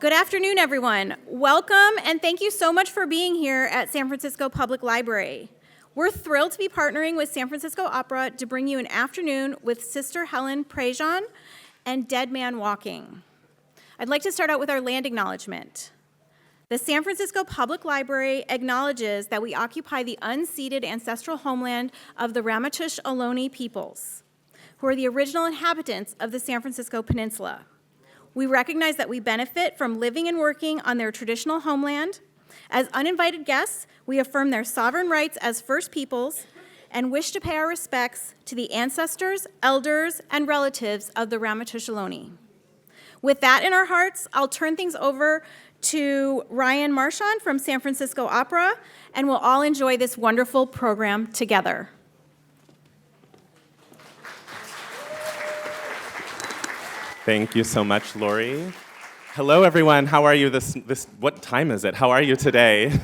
Good afternoon, everyone. Welcome, and thank you so much for being here at San Francisco Public Library. We're thrilled to be partnering with San Francisco Opera to bring you an afternoon with Sister Helen Prejean and Dead Man Walking. I'd like to start out with our land acknowledgement. The San Francisco Public Library acknowledges that we occupy the unceded ancestral homeland of the Ramaytush Ohlone peoples, who are the original inhabitants of the San Francisco Peninsula. We recognize that we benefit from living and working on their traditional homeland. As uninvited guests, we affirm their sovereign rights as First Peoples and wish to pay our respects to the ancestors, elders, and relatives of the Ramaytush Ohlone. With that in our hearts, I'll turn things over to Ryan Marchand from San Francisco Opera, and we'll all enjoy this wonderful program together. Thank you so much, Lori. Hello, everyone. How are you what time is it? How are you today?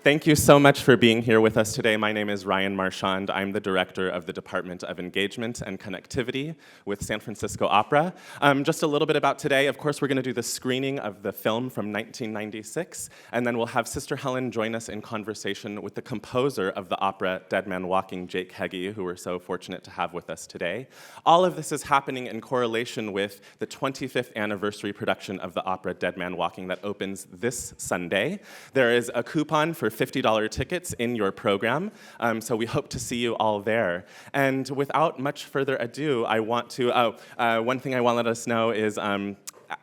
Thank you so much for being here with us today. My name is Ryan Marchand. I'm the director of the Department of Engagement and Connectivity with San Francisco Opera. Just a little bit about today. Of course, we're going to do the screening of the film from 1996, and then we'll have Sister Helen join us in conversation with the composer of the opera Dead Man Walking, Jake Heggie, who we're so fortunate to have with us today. All of this is happening in correlation with the 25th anniversary production of the opera Dead Man Walking that opens this Sunday. There is a coupon for $50 tickets in your program, so we hope to see you all there. And without much further ado, I want to, one thing I want to let us know is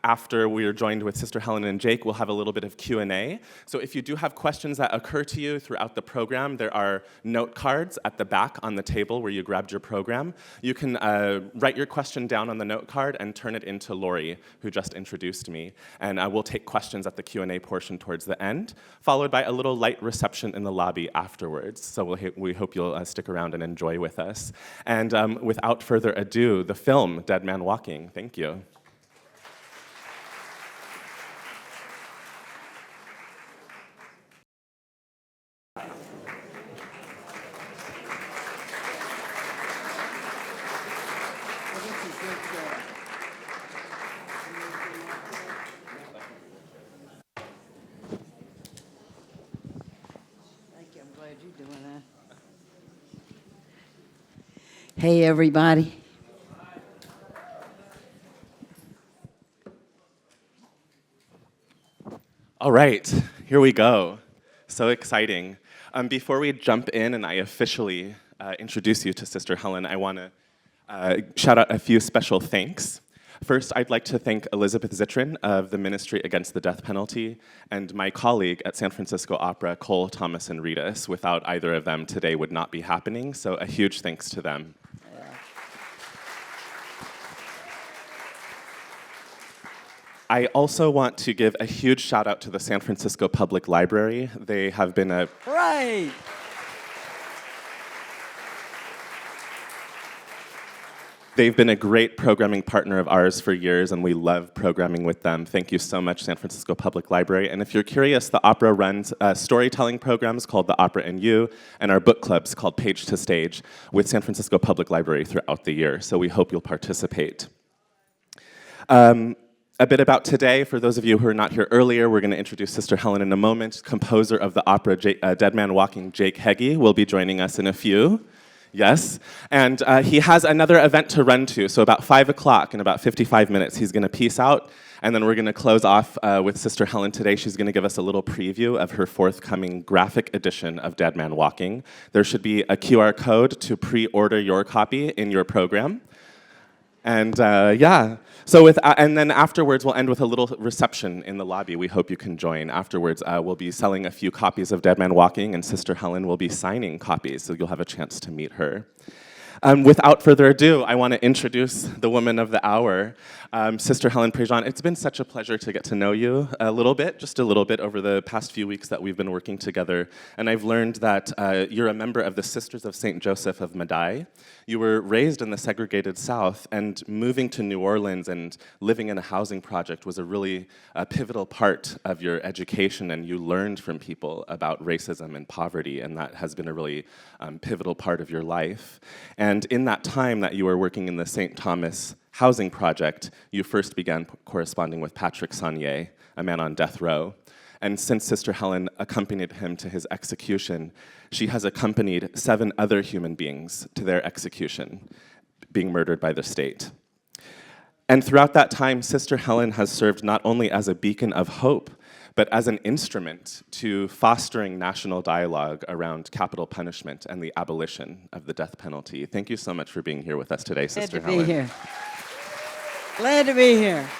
after we are joined with Sister Helen and Jake, we'll have a little bit of Q&A. So if you do have questions that occur to you throughout the program, there are note cards at the back on the table where you grabbed your program. You can write your question down on the note card and turn it into Lori, who just introduced me. And we'll take questions at the Q&A portion towards the end, followed by a little light reception in the lobby afterwards. So we hope you'll stick around and enjoy with us. And without further ado, the film, Dead Man Walking. Thank you. Hey, everybody. All right, here we go. So exciting. Before we jump in and I officially introduce you to Sister Helen, I want to shout out a few special thanks. First, I'd like to thank Elizabeth Zitrin of the Ministry Against the Death Penalty and my colleague at San Francisco Opera, Cole, Thomas, and Reedus. Without either of them, today would not be happening, so a huge thanks to them. I also want to give a huge shout out to the San Francisco Public Library. They have been a... Right. They've been a great programming partner of ours for years, and we love programming with them. Thank you so much, San Francisco Public Library. And if you're curious, the opera runs storytelling programs called The Opera and You, and our book clubs called Page to Stage with San Francisco Public Library throughout the year. So we hope you'll participate. A bit about today, for those of you who are not here earlier, we're going to introduce Sister Helen in a moment. Composer of the opera Dead Man Walking, Jake Heggie, will be joining us in a few. Yes, and he has another event to run to, so about 5 o'clock in about 55 minutes, he's going to peace out, and then we're going to close off with Sister Helen today. She's going to give us a little preview of her forthcoming graphic edition of Dead Man Walking. There should be a QR code to pre-order your copy in your program. And yeah, so and then afterwards we'll end with a little reception in the lobby. We hope you can join. Afterwards we'll be selling a few copies of Dead Man Walking, and Sister Helen will be signing copies, so you'll have a chance to meet her. Without further ado, I want to introduce the woman of the hour, Sister Helen Prejean. It's been such a pleasure to get to know you just a little bit over the past few weeks that we've been working together. And I've learned that you're a member of the Sisters of St. Joseph of Madai. You were raised in the segregated South, and moving to New Orleans and living in a housing project was a really pivotal part of your education, and you learned from people about racism and poverty, and that has been a really pivotal part of your life. And in that time that you were working in the St. Thomas housing project, you first began corresponding with Patrick Saunier, a man on death row. And since Sister Helen accompanied him to his execution, she has accompanied 7 other human beings to their execution, being murdered by the state. And throughout that time, Sister Helen has served not only as a beacon of hope, but as an instrument to fostering national dialogue around capital punishment and the abolition of the death penalty. Thank you so much for being here with us today, Sister Helen. Glad to be here. Glad to be here.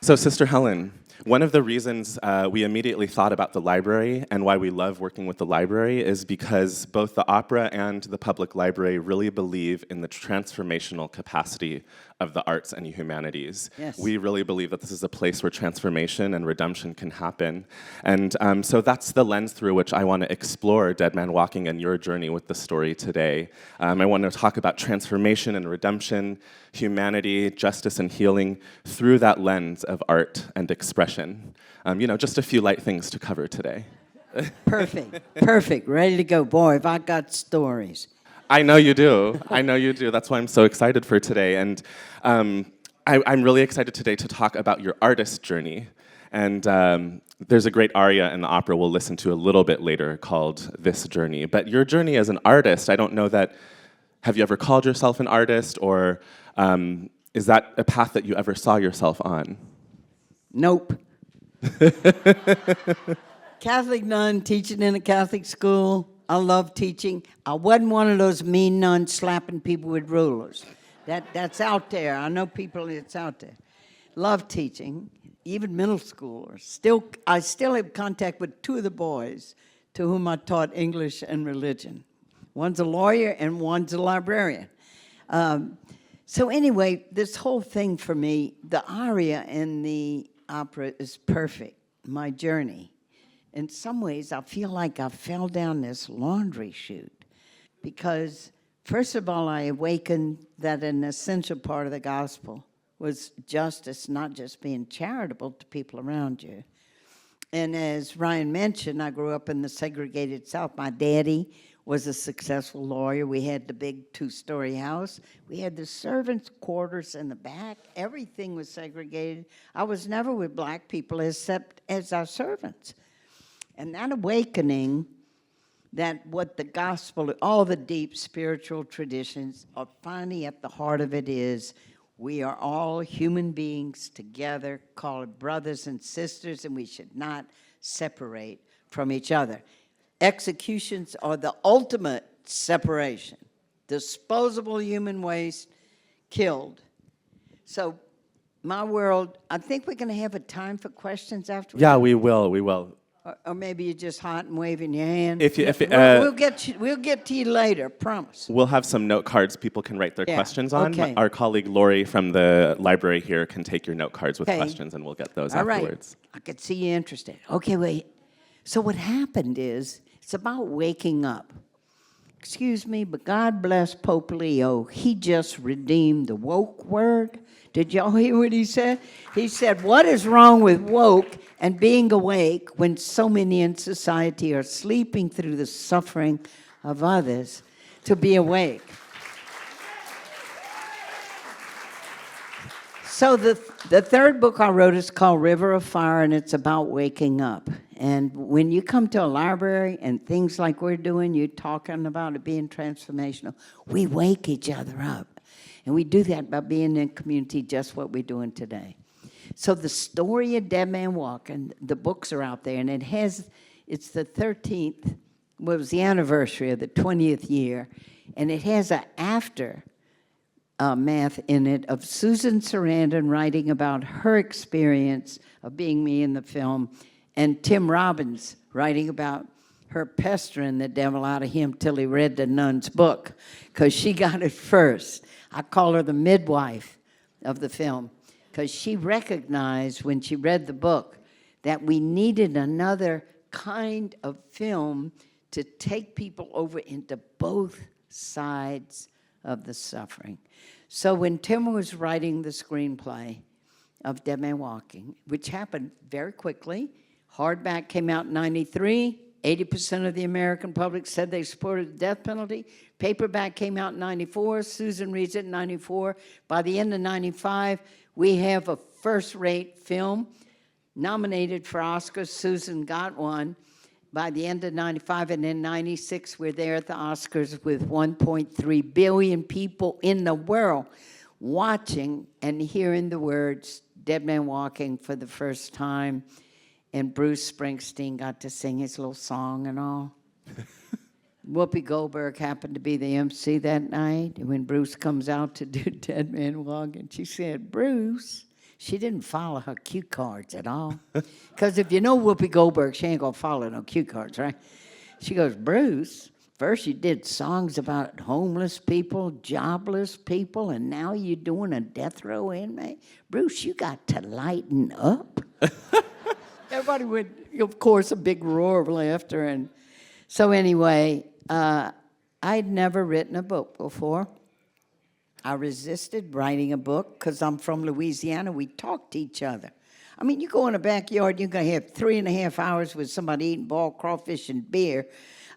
So, Sister Helen, one of the reasons we immediately thought about the library and why we love working with the library is because both the opera and the public library really believe in the transformational capacity of the arts and humanities. Yes. We really believe that this is a place where transformation and redemption can happen. And so that's the lens through which I want to explore Dead Man Walking and your journey with the story today. I want to talk about transformation and redemption, humanity, justice and healing through that lens of art and expression. Just a few light things to cover today. Perfect. Ready to go. Boy, have I got stories. I know you do. That's why I'm so excited for today. And I'm really excited today to talk about your artist journey. And there's a great aria in the opera we'll listen to a little bit later called This Journey. But your journey as an artist, I don't know that, have you ever called yourself an artist, or is that a path that you ever saw yourself on? Nope. Catholic nun teaching in a Catholic school. I love teaching. I wasn't one of those mean nuns slapping people with rulers. That's out there. I know people, it's out there. Love teaching, even middle schoolers. I still have contact with 2 of the boys to whom I taught English and religion. One's a lawyer and one's a librarian. So anyway, this whole thing for me, the aria in the opera is perfect, my journey. In some ways, I feel like I fell down this laundry chute because, first of all, I awakened that an essential part of the gospel was justice, not just being charitable to people around you. And as Ryan mentioned, I grew up in the segregated South. My daddy was a successful lawyer. We had the big 2-story house. We had the servants' quarters in the back. Everything was segregated. I was never with black people except as our servants. And that awakening, that what the gospel, all the deep spiritual traditions are finally at the heart of it is, we are all human beings together, called brothers and sisters, and we should not separate from each other. Executions are the ultimate separation. Disposable human waste, killed. So my world, I think we're going to have a time for questions after. Yeah, we will. Or maybe you're just hot and waving your hand. We'll We'll get to you later, promise. We'll have some note cards people can write their questions on. Okay. Our colleague Lori from the library here can take your note cards with questions, and we'll get those afterwards. Right. I could see you interested. Okay, wait. So what happened is, it's about waking up. Excuse me, but God bless Pope Leo. He just redeemed the woke word. Did y'all hear what he said? He said, what is wrong with woke and being awake when so many in society are sleeping through the suffering of others to be awake? So the third book I wrote is called River of Fire, and it's about waking up. And when you come to a library and things like we're doing, you're talking about it being transformational, we wake each other up. And we do that by being in community, just what we're doing today. So the story of Dead Man Walking, the books are out there, and it's the 13th, was the anniversary of the 20th year, and it has an aftermath in it of Susan Sarandon writing about her experience of being me in the film, and Tim Robbins writing about her pestering the devil out of him till he read the nun's book, because she got it first. I call her the midwife of the film, because she recognized when she read the book that we needed another kind of film to take people over into both sides of the suffering. So when Tim was writing the screenplay of Dead Man Walking, which happened very quickly, hardback came out in 93, 80% of the American public said they supported the death penalty. Paperback came out in 94. Susan reads it in 94. By the end of 95, we have a first-rate film nominated for Oscars. Susan got one. By the end of 95, and in 96, we're there at the Oscars with 1.3 billion people in the world watching and hearing the words Dead Man Walking for the first time. And Bruce Springsteen got to sing his little song and all. Whoopi Goldberg happened to be the MC that night. And when Bruce comes out to do Dead Man Walking, she said, Bruce. She didn't follow her cue cards at all. Because if you know Whoopi Goldberg, she ain't going to follow no cue cards, right? She goes, Bruce, first you did songs about homeless people, jobless people, and now you're doing a death row inmate? Bruce, you got to lighten up. Everybody would, of course, a big roar of laughter. And so anyway, I'd never written a book before. I resisted writing a book because I'm from Louisiana. We talk to each other. I mean, you go in the backyard, you're going to have 3.5 hours with somebody eating boiled crawfish and beer.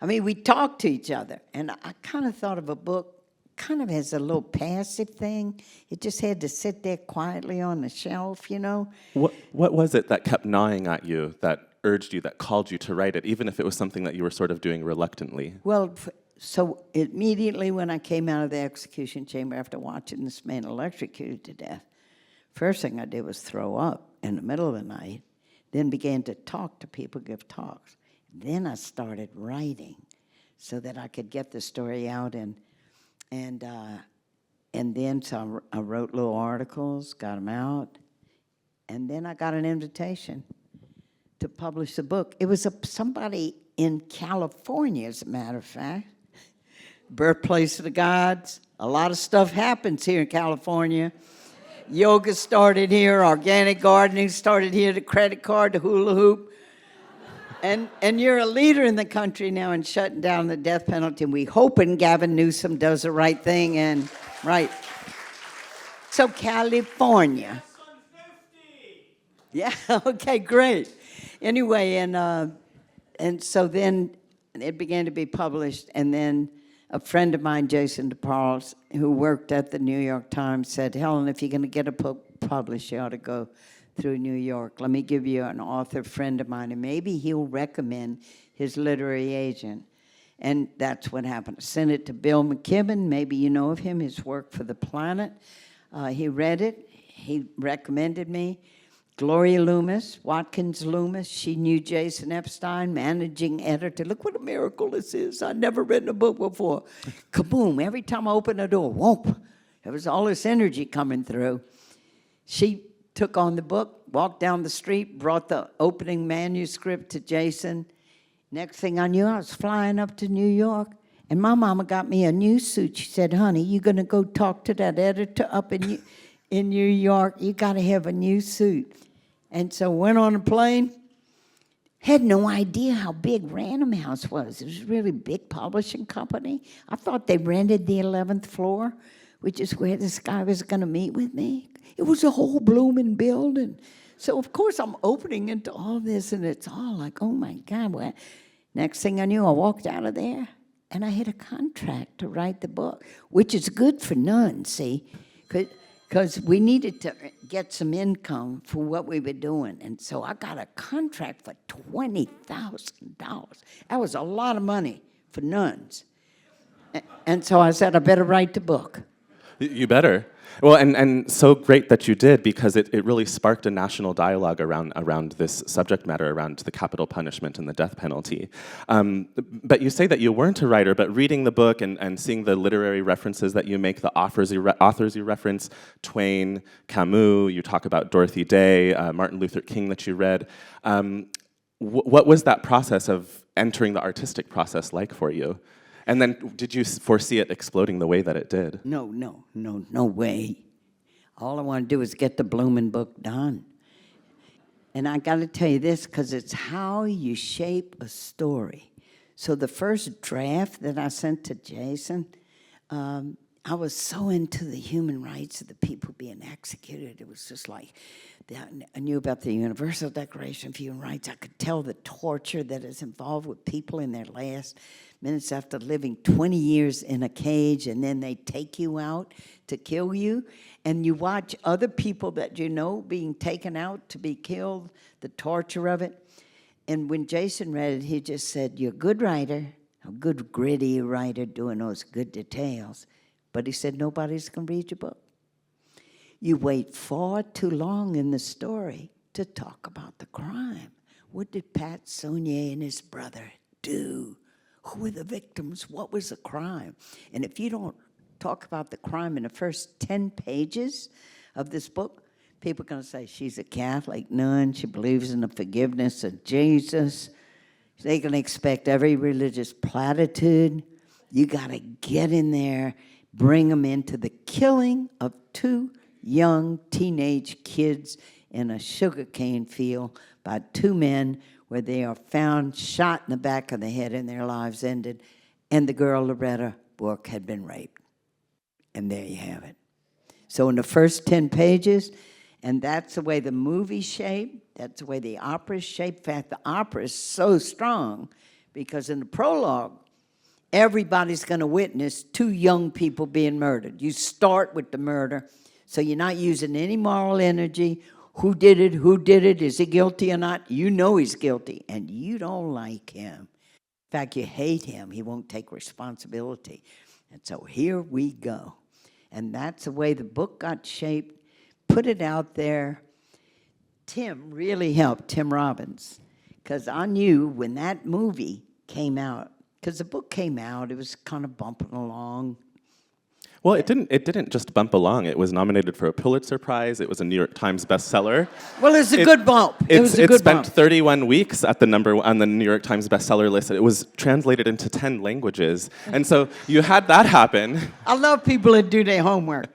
I mean, we talk to each other. And I kind of thought of a book kind of as a little passive thing. It just had to sit there quietly on the shelf, you know. What was it that kept gnawing at you, that urged you, that called you to write it, even if it was something that you were sort of doing reluctantly? Well, so immediately when I came out of the execution chamber after watching this man electrocuted to death, first thing I did was throw up in the middle of the night, then began to talk to people, give talks. Then I started writing so that I could get the story out, and then so I wrote little articles, got them out, and then I got an invitation to publish a book. It was somebody in California, as a matter of fact, birthplace of the gods. A lot of stuff happens here in California. Yoga started here, organic gardening started here, the credit card, the hula hoop. And you're a leader in the country now in shutting down the death penalty. And we hoping Gavin Newsom does the right thing and right. So California. Yeah, okay, great. Anyway, and so then it began to be published, and then a friend of mine, Jason DePauls, who worked at the New York Times, said, Helen, if you're going to get a book published, you ought to go through New York. Let me give you an author friend of mine, and maybe he'll recommend his literary agent. And that's what happened. I sent it to Bill McKibben. Maybe you know of him, his work for The Planet. He read it. He recommended me. Gloria Loomis, Watkins Loomis, she knew Jason Epstein, managing editor. Look what a miracle this is. I'd never written a book before. Kaboom, every time I opened the door, whoop, there was all this energy coming through. She took on the book, walked down the street, brought the opening manuscript to Jason. Next thing I knew, I was flying up to New York, and my mama got me a new suit. She said, honey, you going to go talk to that editor up in New York? You got to have a new suit. And so went on a plane, had no idea how big Random House was. It was a really big publishing company. I thought they rented the 11th floor, which is where this guy was going to meet with me. It was a whole blooming building. So, of course, I'm opening into all this, and it's all like, oh, my God. What? Next thing I knew, I walked out of there, and I had a contract to write the book, which is good for nuns, see, because we needed to get some income for what we were doing. And so I got a contract for $20,000. That was a lot of money for nuns. And so I said, I better write the book. You better. Well, and so great that you did, because it really sparked a national dialogue around this subject matter, around the capital punishment and the death penalty. But you say that you weren't a writer, but reading the book and seeing the literary references that you make, the authors you reference, Twain, Camus, you talk about Dorothy Day, Martin Luther King that you read. What was that process of entering the artistic process like for you? And then did you foresee it exploding the way that it did? No way. All I want to do is get the blooming book done. And I got to tell you this, because it's how you shape a story. So the first draft that I sent to Jason, I was so into the human rights of the people being executed. It was just like, I knew about the Universal Declaration of Human Rights. I could tell the torture that is involved with people in their last minutes after living 20 years in a cage, and then they take you out to kill you. And you watch other people that you know being taken out to be killed, the torture of it. And when Jason read it, he just said, you're a good writer, a good gritty writer doing those good details. But he said, nobody's going to read your book. You wait far too long in the story to talk about the crime. What did Pat Saunier and his brother do? Who were the victims? What was the crime? And if you don't talk about the crime in the first 10 pages of this book, people are going to say, she's a Catholic nun, she believes in the forgiveness of Jesus. They're going to expect every religious platitude. You got to get in there, bring them into the killing of 2 young teenage kids in a sugarcane field by 2 men where they are found shot in the back of the head and their lives ended. And the girl, Loretta Bourke, had been raped. And there you have it. So in the first 10 pages, and that's the way the movie's shaped, that's the way the opera's shaped. In fact, the opera is so strong because in the prologue, everybody's going to witness 2 young people being murdered. You start with the murder, so you're not using any moral energy. Who did it? Who did it? Is he guilty or not? You know he's guilty, and you don't like him. In fact, you hate him. He won't take responsibility. And so here we go. And that's the way the book got shaped. Put it out there. Tim really helped, Tim Robbins, because I knew when that movie came out, because the book came out, it was kind of bumping along. Well, it didn't just bump along. It was nominated for a Pulitzer Prize. It was a New York Times bestseller. Well, it's a good bump. It was a good bump. It spent 31 weeks at on the New York Times bestseller list. It was translated into 10 languages. And so you had that happen. I love people that do their homework.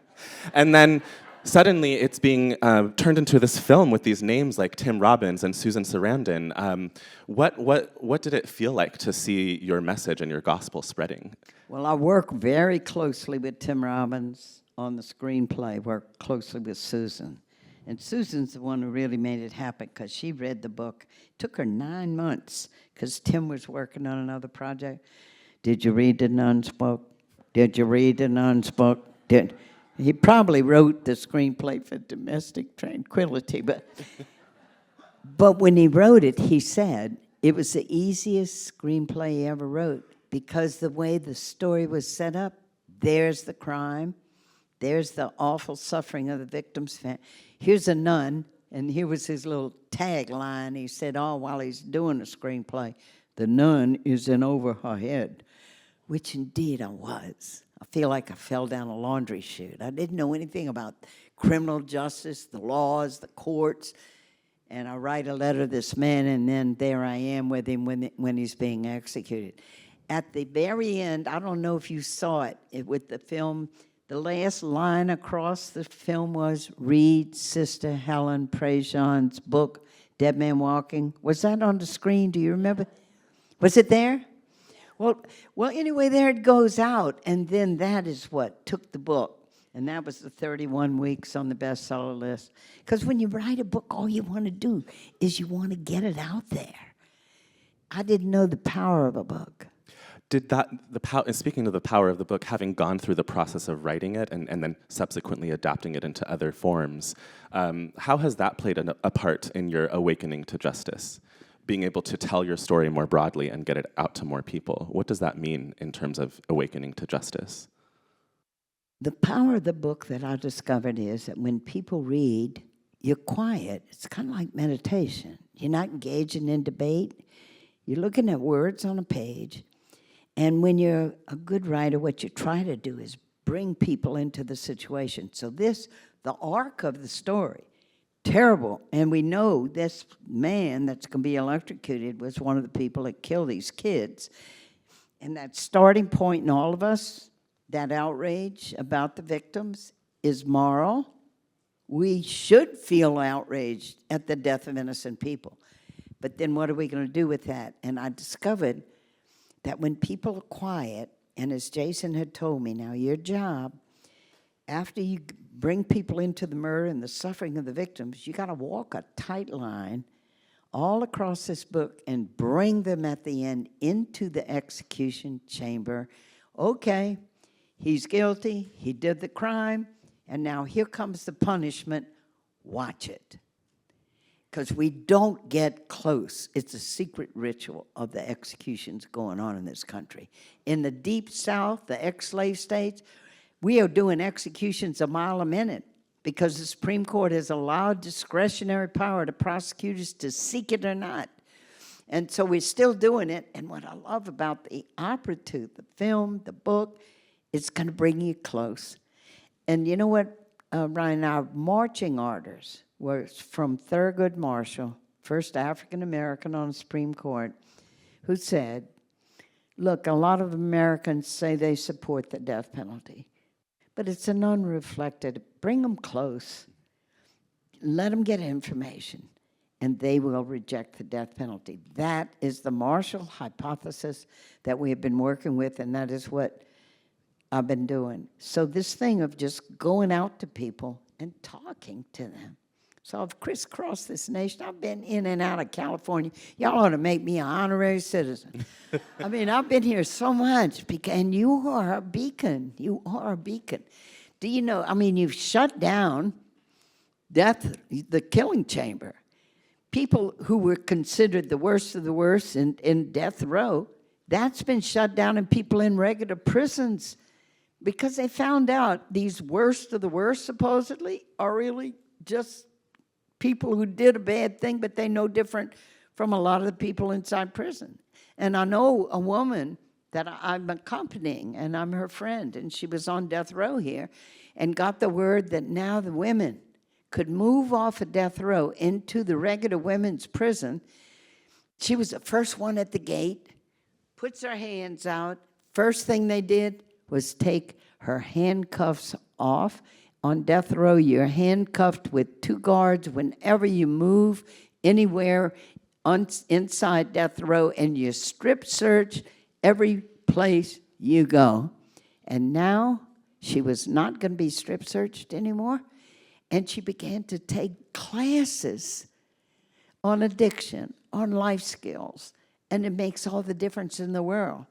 And then suddenly it's being turned into this film with these names like Tim Robbins and Susan Sarandon. What did it feel like to see your message and your gospel spreading? Well, I work very closely with Tim Robbins on the screenplay, work closely with Susan. And Susan's the one who really made it happen because she read the book. It took her 9 months because Tim was working on another project. Did you read The Nun's book? Did you read The Nun's book? He probably wrote the screenplay for Domestic Tranquility, but when he wrote it, he said it was the easiest screenplay he ever wrote because the way the story was set up, there's the crime, there's the awful suffering of the victims. Here's a nun, and here was his little tagline. He said, while he's doing the screenplay, the nun is in over her head, which indeed I was. I feel like I fell down a laundry chute. I didn't know anything about criminal justice, the laws, the courts. And I write a letter to this man, and then there I am with him when he's being executed. At the very end, I don't know if you saw it with the film, the last line across the film was, read Sister Helen Prejean's book, Dead Man Walking. Was that on the screen? Do you remember? Was it there? Well, anyway, there it goes out, and then that is what took the book, and that was the 31 weeks on the bestseller list. Because when you write a book, all you want to do is you want to get it out there. I didn't know the power of a book. Speaking of the power of the book, having gone through the process of writing it and then subsequently adapting it into other forms, how has that played a part in your awakening to justice? Being able to tell your story more broadly and get it out to more people. What does that mean in terms of awakening to justice? The power of the book that I discovered is that when people read, you're quiet. It's kind of like meditation. You're not engaging in debate. You're looking at words on a page. And when you're a good writer, what you try to do is bring people into the situation. So the arc of the story, terrible. And we know this man that's going to be electrocuted was one of the people that killed these kids. And that starting point in all of us, that outrage about the victims, is moral. We should feel outraged at the death of innocent people. But then what are we going to do with that? And I discovered that when people are quiet And as Jason had told me, now your job, after you bring people into the murder and the suffering of the victims, you got to walk a tight line all across this book and bring them at the end into the execution chamber. Okay, he's guilty, he did the crime, and now here comes the punishment. Watch it. Because we don't get close. It's a secret ritual of the executions going on in this country. In the Deep South, the ex-slave states, we are doing executions a mile a minute because the Supreme Court has allowed discretionary power to prosecutors to seek it or not. And so we're still doing it. And what I love about the opera too, the film, the book, it's going to bring you close. And you know what, Ryan, our marching orders were from Thurgood Marshall, first African-American on the Supreme Court, who said, look, a lot of Americans say they support the death penalty, but it's an unreflected. Bring them close. Let them get information, and they will reject the death penalty. That is the Marshall hypothesis that we have been working with, and that is what I've been doing. So this thing of just going out to people and talking to them. So I've crisscrossed this nation. I've been in and out of California. Y'all ought to make me an honorary citizen. I mean, I've been here so much, and you are a beacon. You are a beacon. Do you know, I mean, you've shut down death, the killing chamber. People who were considered the worst of the worst in death row, that's been shut down, and people in regular prisons because they found out these worst of the worst, supposedly, are really just people who did a bad thing, but they know different from a lot of the people inside prison. And I know a woman that I'm accompanying, and I'm her friend, and she was on death row here, and got the word that now the women could move off of death row into the regular women's prison. She was the first one at the gate, puts her hands out. First thing they did was take her handcuffs off. On death row, you're handcuffed with 2 guards whenever you move anywhere inside death row, and you strip search every place you go. And now she was not going to be strip searched anymore, and she began to take classes on addiction, on life skills, and it makes all the difference in the world.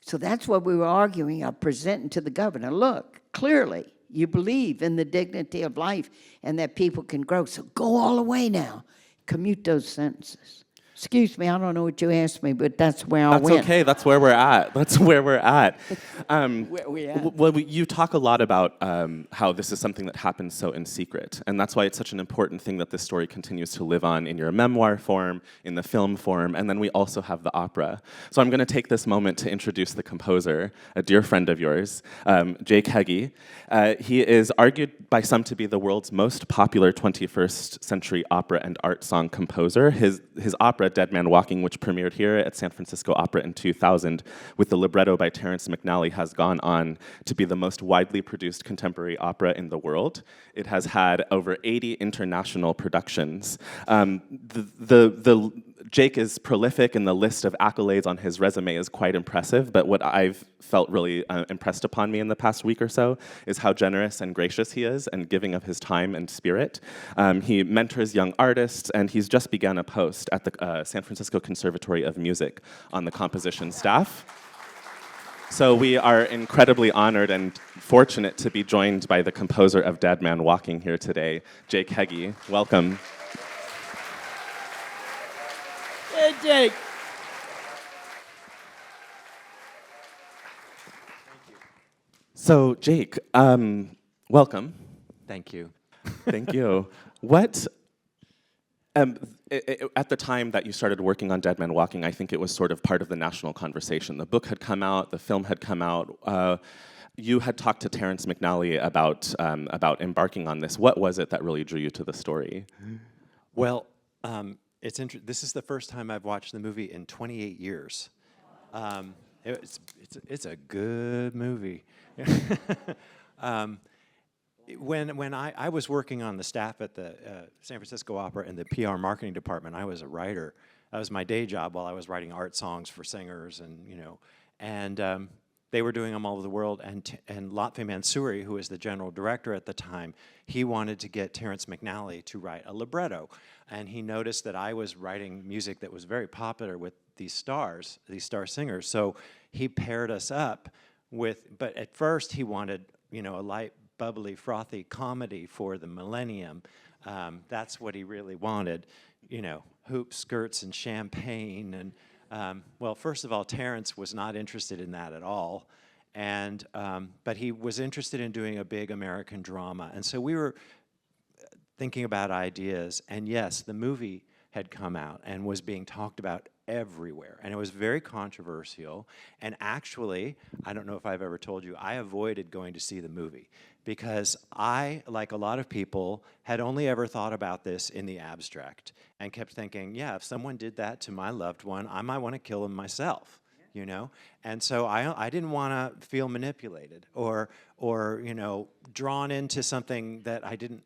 So that's what we were arguing, presenting to the governor. Look, clearly, you believe in the dignity of life and that people can grow. So go all the way now. Commute those sentences. Excuse me, I don't know what you asked me, but that's where I went. That's okay. That's where we're at. That's where we're at. Where we at? Well, you talk a lot about how this is something that happens so in secret, and that's why it's such an important thing that this story continues to live on in your memoir form, in the film form, and then we also have the opera. So I'm going to take this moment to introduce the composer, a dear friend of yours, Jake Heggie. He is argued by some to be the world's most popular 21st century opera and art song composer. His opera, Dead Man Walking, which premiered here at San Francisco Opera in 2000 with the libretto by Terrence McNally, has gone on to be the most widely produced contemporary opera in the world. It has had over 80 international productions. Jake is prolific, and the list of accolades on his resume is quite impressive, but what I've felt really impressed upon me in the past week or so is how generous and gracious he is and giving of his time and spirit. He mentors young artists, and he's just begun a post at the San Francisco Conservatory of Music on the composition staff. So we are incredibly honored and fortunate to be joined by the composer of Dead Man Walking here today, Jake Heggie. Welcome. Hey, Jake. So, Jake, welcome. Thank you. Thank you. What, at the time that you started working on Dead Man Walking, I think it was sort of part of the national conversation. The book had come out, the film had come out. You had talked to Terrence McNally about embarking on this. What was it that really drew you to the story? Well, this is the first time I've watched the movie in 28 years. It's a good movie. When I was working on the staff at the San Francisco Opera in the PR marketing department, I was a writer. That was my day job while I was writing art songs for singers, and they were doing them all over the world, and Lotfi Mansouri, who was the general director at the time, he wanted to get Terrence McNally to write a libretto. And he noticed that I was writing music that was very popular with these star singers. So he paired us up with, but at first he wanted, you know, a light, bubbly, frothy comedy for the millennium. That's what he really wanted, you know, hoops, skirts, and champagne. And well, first of all, Terrence was not interested in that at all. And, but he was interested in doing a big American drama. And so we were thinking about ideas, and yes, the movie had come out and was being talked about everywhere, and it was very controversial. And actually, I don't know if I've ever told you, I avoided going to see the movie because I, like a lot of people, had only ever thought about this in the abstract and kept thinking, yeah, if someone did that to my loved one, I might want to kill him myself. You know, and so I didn't want to feel manipulated or you know, drawn into something that I didn't.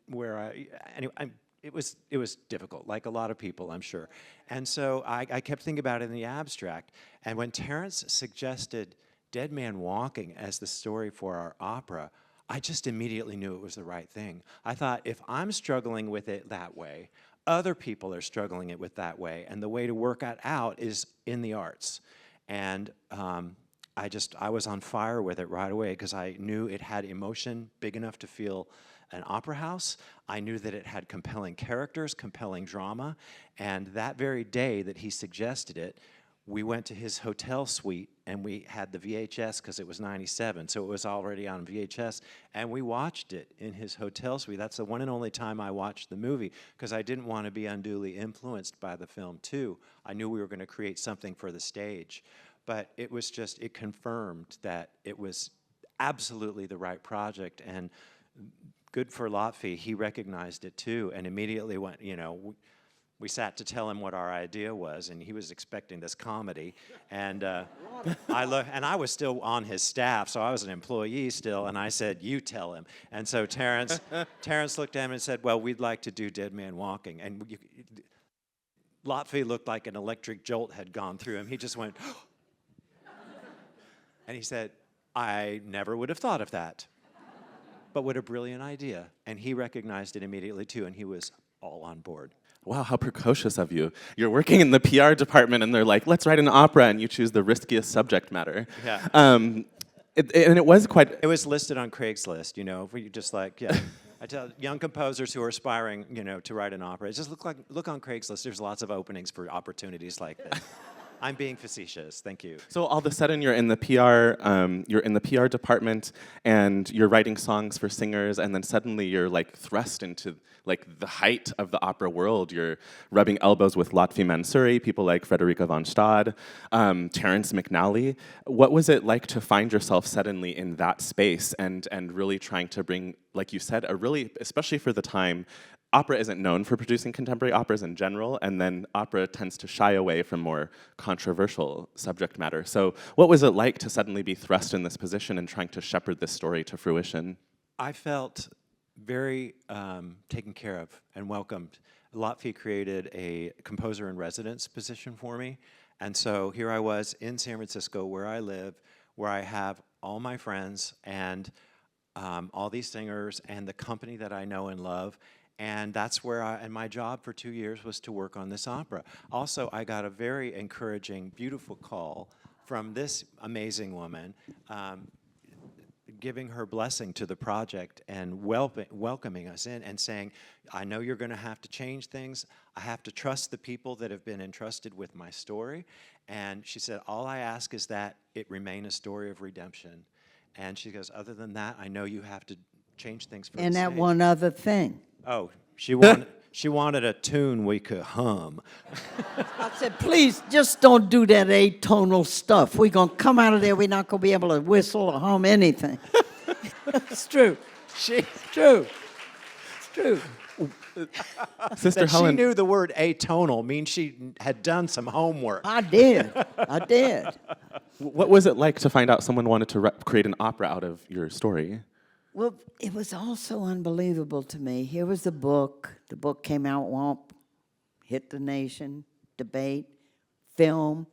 Anyway, it was difficult, like a lot of people, I'm sure. And so I kept thinking about it in the abstract. And when Terrence suggested Dead Man Walking as the story for our opera, I just immediately knew it was the right thing. I thought, if I'm struggling with it that way, other people are struggling it with that way, and the way to work that out is in the arts. And I was on fire with it right away because I knew it had emotion big enough to feel an opera house. I knew that it had compelling characters, compelling drama. And that very day that he suggested it, we went to his hotel suite and we had the VHS because it was 97, so it was already on VHS, and we watched it in his hotel suite. That's the one and only time I watched the movie because I didn't want to be unduly influenced by the film too. I knew we were going to create something for the stage, but it was just, it confirmed that it was absolutely the right project, and good for Lotfi, he recognized it too and immediately went, you know, we sat to tell him what our idea was, and he was expecting this comedy. And I was still on his staff, so I was an employee still, and I said, you tell him. And so Terrence looked at him and said, well, we'd like to do Dead Man Walking. And Lotfi looked like an electric jolt had gone through him. He just went, and he said, I never would have thought of that. But what a brilliant idea. And he recognized it immediately, too, and he was all on board. Wow, how precocious of you. You're working in the PR department and they're like, let's write an opera, and you choose the riskiest subject matter. Yeah. And it was quite... It was listed on Craigslist, you know, where you just like, yeah. I tell young composers who are aspiring, you know, to write an opera, just look on Craigslist. There's lots of openings for opportunities like this. I'm being facetious. Thank you. So all of a sudden, you're in the PR department, and you're writing songs for singers, and then suddenly you're like thrust into like the height of the opera world. You're rubbing elbows with Lotfi Mansouri, people like Frederica von Stade, Terrence McNally. What was it like to find yourself suddenly in that space and really trying to bring, like you said, a really, especially for the time, opera isn't known for producing contemporary operas in general, and then opera tends to shy away from more controversial subject matter. So what was it like to suddenly be thrust in this position and trying to shepherd this story to fruition? I felt very taken care of and welcomed. Lotfi created a composer-in-residence position for me, and so here I was in San Francisco, where I live, where I have all my friends and all these singers and the company that I know and love. And that's where and my job for 2 years was to work on this opera. Also, I got a very encouraging, beautiful call from this amazing woman, giving her blessing to the project and welcoming us in and saying, I know you're going to have to change things. I have to trust the people that have been entrusted with my story. And she said, all I ask is that it remain a story of redemption. And she goes, other than that, I know you have to change things for the And that stage. one other thing. Oh, she wanted a tune we could hum. I said, please, just don't do that atonal stuff. We're going to come out of there, we're not going to be able to whistle or hum anything. It's true. It's true. It's true. Sister That Helen, she knew the word atonal means she had done some homework. I did. what was it like to find out someone wanted to create an opera out of your story? Well, it was also unbelievable to me. Here was the book. The book came out, womp, hit the nation, debate, film.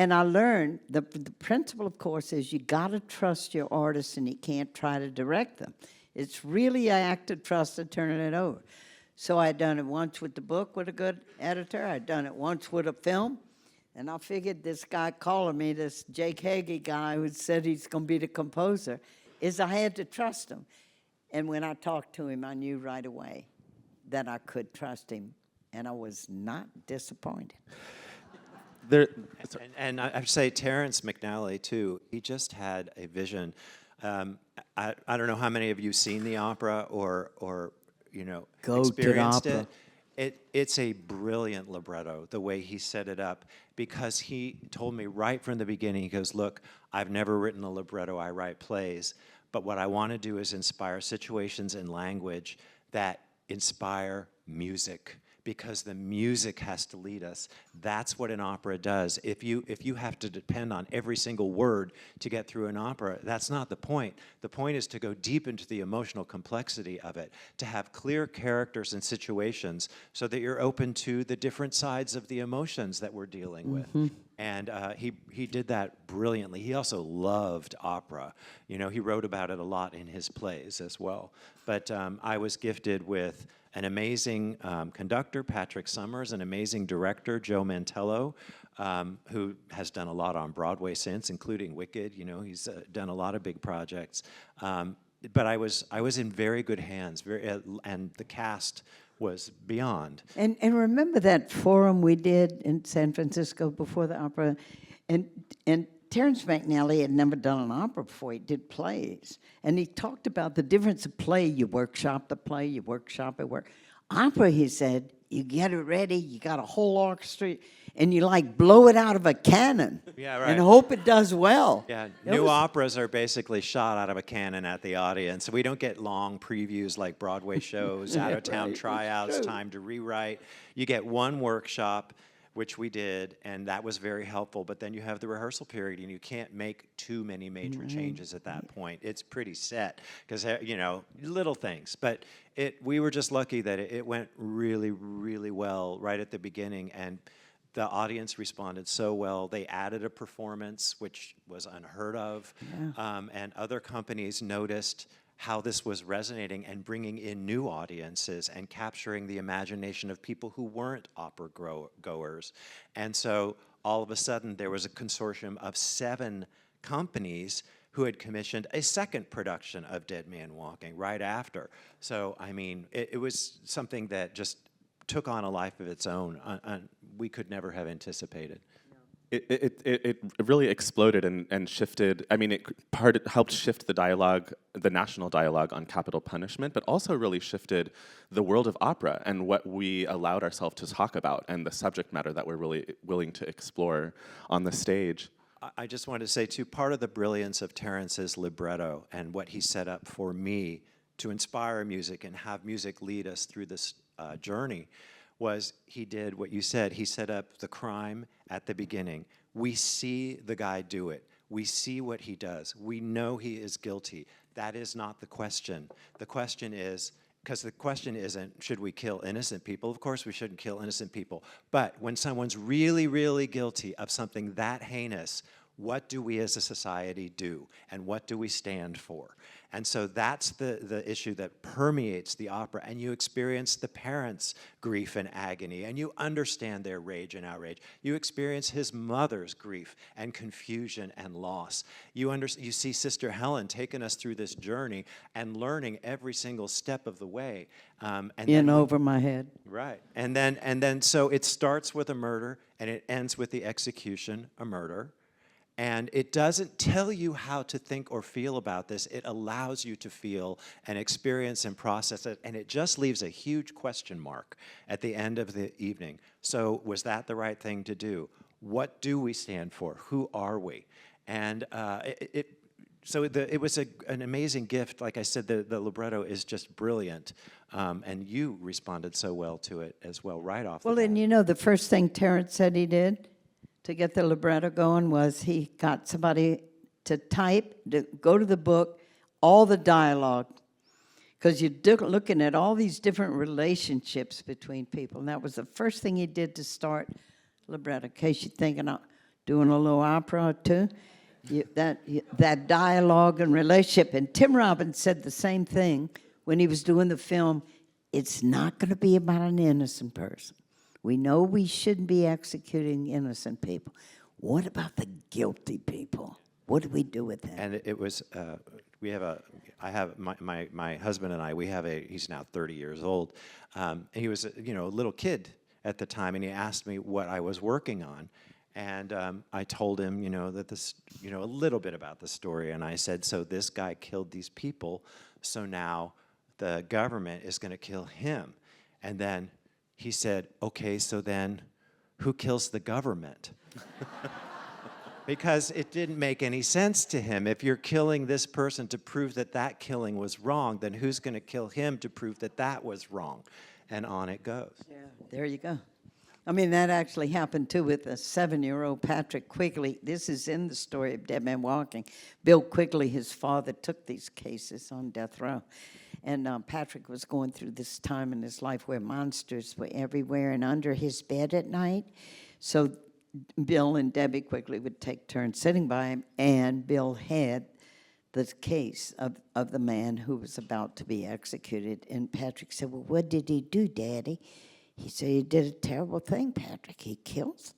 And I learned the principle, of course, is you got to trust your artists and you can't try to direct them. It's really an act of trust and turning it over. So I'd done it once with the book with a good editor. I'd done it once with a film. And I figured this guy calling me, this Jake Heggie guy who said he's going to be the composer, is I had to trust him. And when I talked to him, I knew right away that I could trust him. And I was not disappointed. And I'd say Terrence McNally, too, he just had a vision. I don't know how many of you have seen the opera or Go to the experienced opera. It's a brilliant libretto, the way he set it up, because he told me right from the beginning, he goes, look, I've never written a libretto, I write plays, but what I want to do is inspire situations and language that inspire music, because the music has to lead us. That's what an opera does. If you have to depend on every single word to get through an opera, that's not the point. The point is to go deep into the emotional complexity of it, to have clear characters and situations so that you're open to the different sides of the emotions that we're dealing with. And he did that brilliantly. He also loved opera. He wrote about it a lot in his plays as well. But I was gifted with an amazing conductor, Patrick Summers, an amazing director, Joe Mantello, who has done a lot on Broadway since, including Wicked. He's done a lot of big projects. But I was in very good hands, and the cast was beyond. And remember that forum we did in San Francisco before the opera? And Terrence McNally had never done an opera before. He did plays. And he talked about the difference of play. You workshop the play, you workshop it, work. Opera, he said, you get it ready, you got a whole orchestra, and you blow it out of a cannon. Yeah, right. And hope it does well. Yeah, new operas are basically shot out of a cannon at the audience. We don't get long previews like Broadway shows, out-of-town tryouts, time to rewrite. You get one workshop, which we did, and that was very helpful. But then you have the rehearsal period, and you can't make too many major changes at that point. It's pretty set, because, little things. But we were just lucky that it went really, really well right at the beginning, and the audience responded so well. They added a performance, which was unheard of, and other companies noticed how this was resonating and bringing in new audiences and capturing the imagination of people who weren't opera goers. And so all of a sudden there was a consortium of 7 companies who had commissioned a second production of Dead Man Walking right after. So, it was something that just took on a life of its own. We could never have anticipated. It really exploded and shifted. It helped shift the dialogue, the national dialogue on capital punishment, but also really shifted the world of opera and what we allowed ourselves to talk about and the subject matter that we're really willing to explore on the stage. I just wanted to say, too, part of the brilliance of Terrence's libretto and what he set up for me to inspire music and have music lead us through this journey was he did what you said. He set up the crime at the beginning. We see the guy do it. We see what he does. We know he is guilty. That is not the question. The question is, because the question isn't, should we kill innocent people? Of course we shouldn't kill innocent people. But when someone's really, really guilty of something that heinous, what do we as a society do? And what do we stand for? And so that's the issue that permeates the opera. And you experience the parents' grief and agony, and you understand their rage and outrage. You experience his mother's grief and confusion and loss. You see Sister Helen taking us through this journey and learning every single step of the way. Over my head. Right. And then so it starts with a murder, and it ends with the execution, a murder. And it doesn't tell you how to think or feel about this. It allows you to feel and experience and process it, and it just leaves a huge question mark at the end of the evening. So was that the right thing to do? What do we stand for? Who are we? And it was an amazing gift. Like I said, the libretto is just brilliant, and you responded so well to it as well right off the bat. Well, and the first thing Terrence said he did to get the libretto going was he got somebody to go to the book, all the dialogue, because you're looking at all these different relationships between people. And that was the first thing he did to start libretto. In case you're thinking, doing a little opera too. That dialogue and relationship. And Tim Robbins said the same thing when he was doing the film. It's not going to be about an innocent person. We know we shouldn't be executing innocent people. What about the guilty people? What do we do with them? And it was, my husband and I, he's now 30 years old. He was, a little kid at the time, and he asked me what I was working on. And I told him, that this, a little bit about the story. And I said, so this guy killed these people, so now the government is going to kill him. And then he said, okay, so then who kills the government? Because it didn't make any sense to him. If you're killing this person to prove that that killing was wrong, then who's going to kill him to prove that that was wrong? And on it goes. Yeah, there you go. I mean, that actually happened, too, with a 7-year-old Patrick Quigley. This is in the story of Dead Man Walking. Bill Quigley, his father, took these cases on death row. And Patrick was going through this time in his life where monsters were everywhere and under his bed at night. So Bill and Debbie Quigley would take turns sitting by him, and Bill had the case of the man who was about to be executed. And Patrick said, well, what did he do, Daddy? He said, he did a terrible thing, Patrick. He killed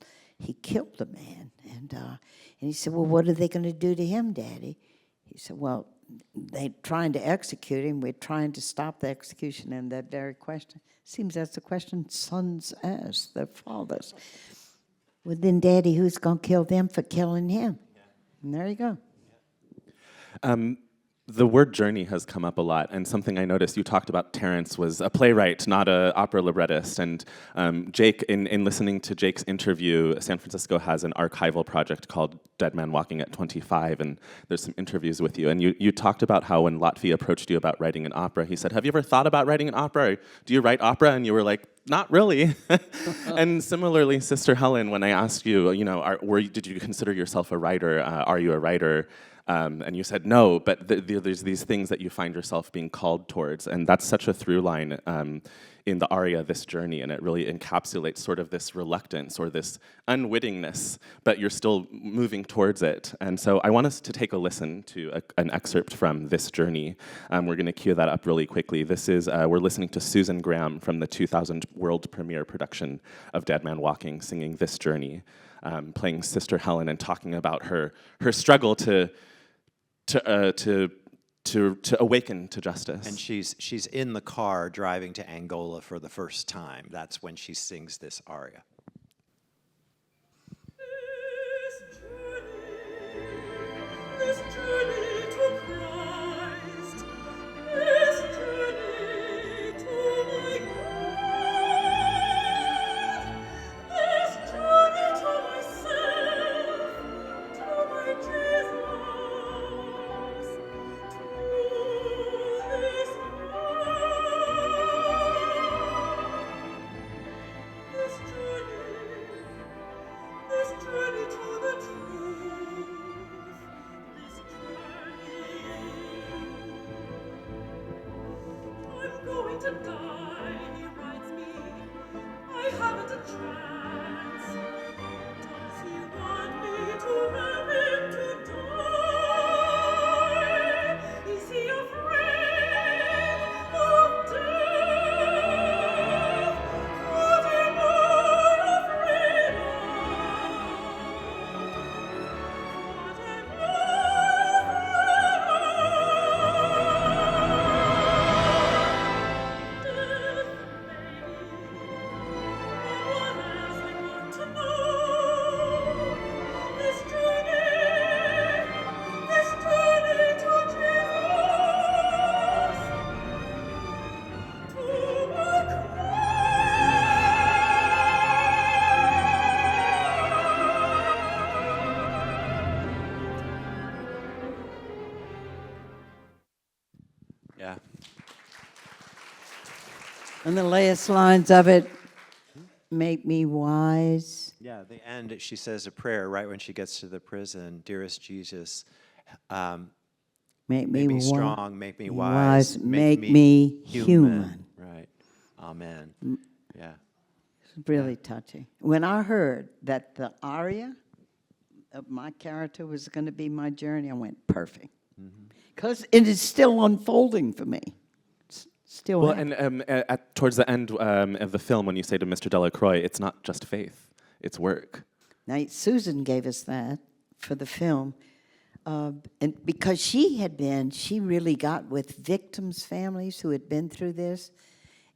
the man. And he said, well, what are they going to do to him, Daddy? He said, well, they're trying to execute him. We're trying to stop the execution. And that very question, seems that's the question sons ask their fathers. Well, then, Daddy, who's going to kill them for killing him? And there you go. The word journey has come up a lot, and something I noticed, you talked about Terrence was a playwright, not an opera librettist, and Jake, in listening to Jake's interview, San Francisco has an archival project called Dead Man Walking at 25, and there's some interviews with you, and you talked about how when Lotfi approached you about writing an opera, he said, have you ever thought about writing an opera? Or, do you write opera? And you were like, not really. And similarly, Sister Helen, when I asked you, did you consider yourself a writer? Are you a writer? And you said no, but there's these things that you find yourself being called towards, and that's such a through line in the aria, This Journey, and it really encapsulates sort of this reluctance or this unwittingness, but you're still moving towards it. And so I want us to take a listen to an excerpt from This Journey. We're going to cue that up really quickly. This is, we're listening to Susan Graham from the 2000 world premiere production of Dead Man Walking, singing This Journey, playing Sister Helen and talking about her struggle to awaken to justice. And she's in the car driving to Angola for the first time. That's when she sings this aria. This journey to Christ, this journey to my God, this journey to myself, to my Jesus. To die, he writes me. I haven't a chance. Does he want me to help him to die? Is he afraid of death? What am I afraid of? What am I Yeah. And the last lines of it, make me wise. Yeah, at the end, she says a prayer right when she gets to the prison. Dearest Jesus, Make make me me strong, make me wise, make me human. Right. Amen. Yeah. It's really touching. When I heard that the aria of my character was going to be my journey. I went, perfect. Because it is still unfolding for me. It's still Well, happening. and towards the end of the film, when you say to Mr. Delacroix, it's not just faith, it's work. Now, Susan gave us that for the film. And because she really got with victims' families who had been through this.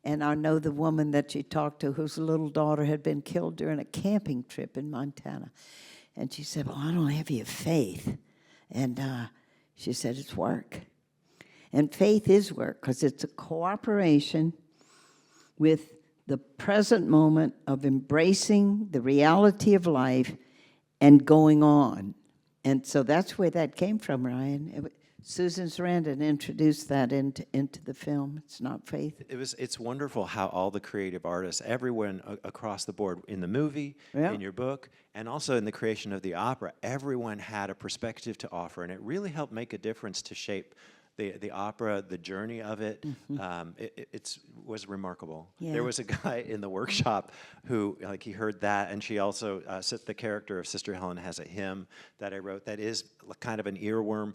And I know the woman that she talked to whose little daughter had been killed during a camping trip in Montana. And she said, well, I don't have your faith. And she said, it's work. And faith is work because it's a cooperation with the present moment of embracing the reality of life and going on. And so that's where that came from, Ryan. Susan Sarandon introduced that into the film. It's not faith. It's wonderful how all the creative artists, everyone across the board, in the movie, Yeah. in your book, and also in the creation of the opera, everyone had a perspective to offer, and it really helped make a difference to shape the opera, the journey of it. It was remarkable. Yeah. There was a guy in the workshop who, he heard that, and she also, the character of Sister Helen has a hymn that I wrote that is kind of an earworm.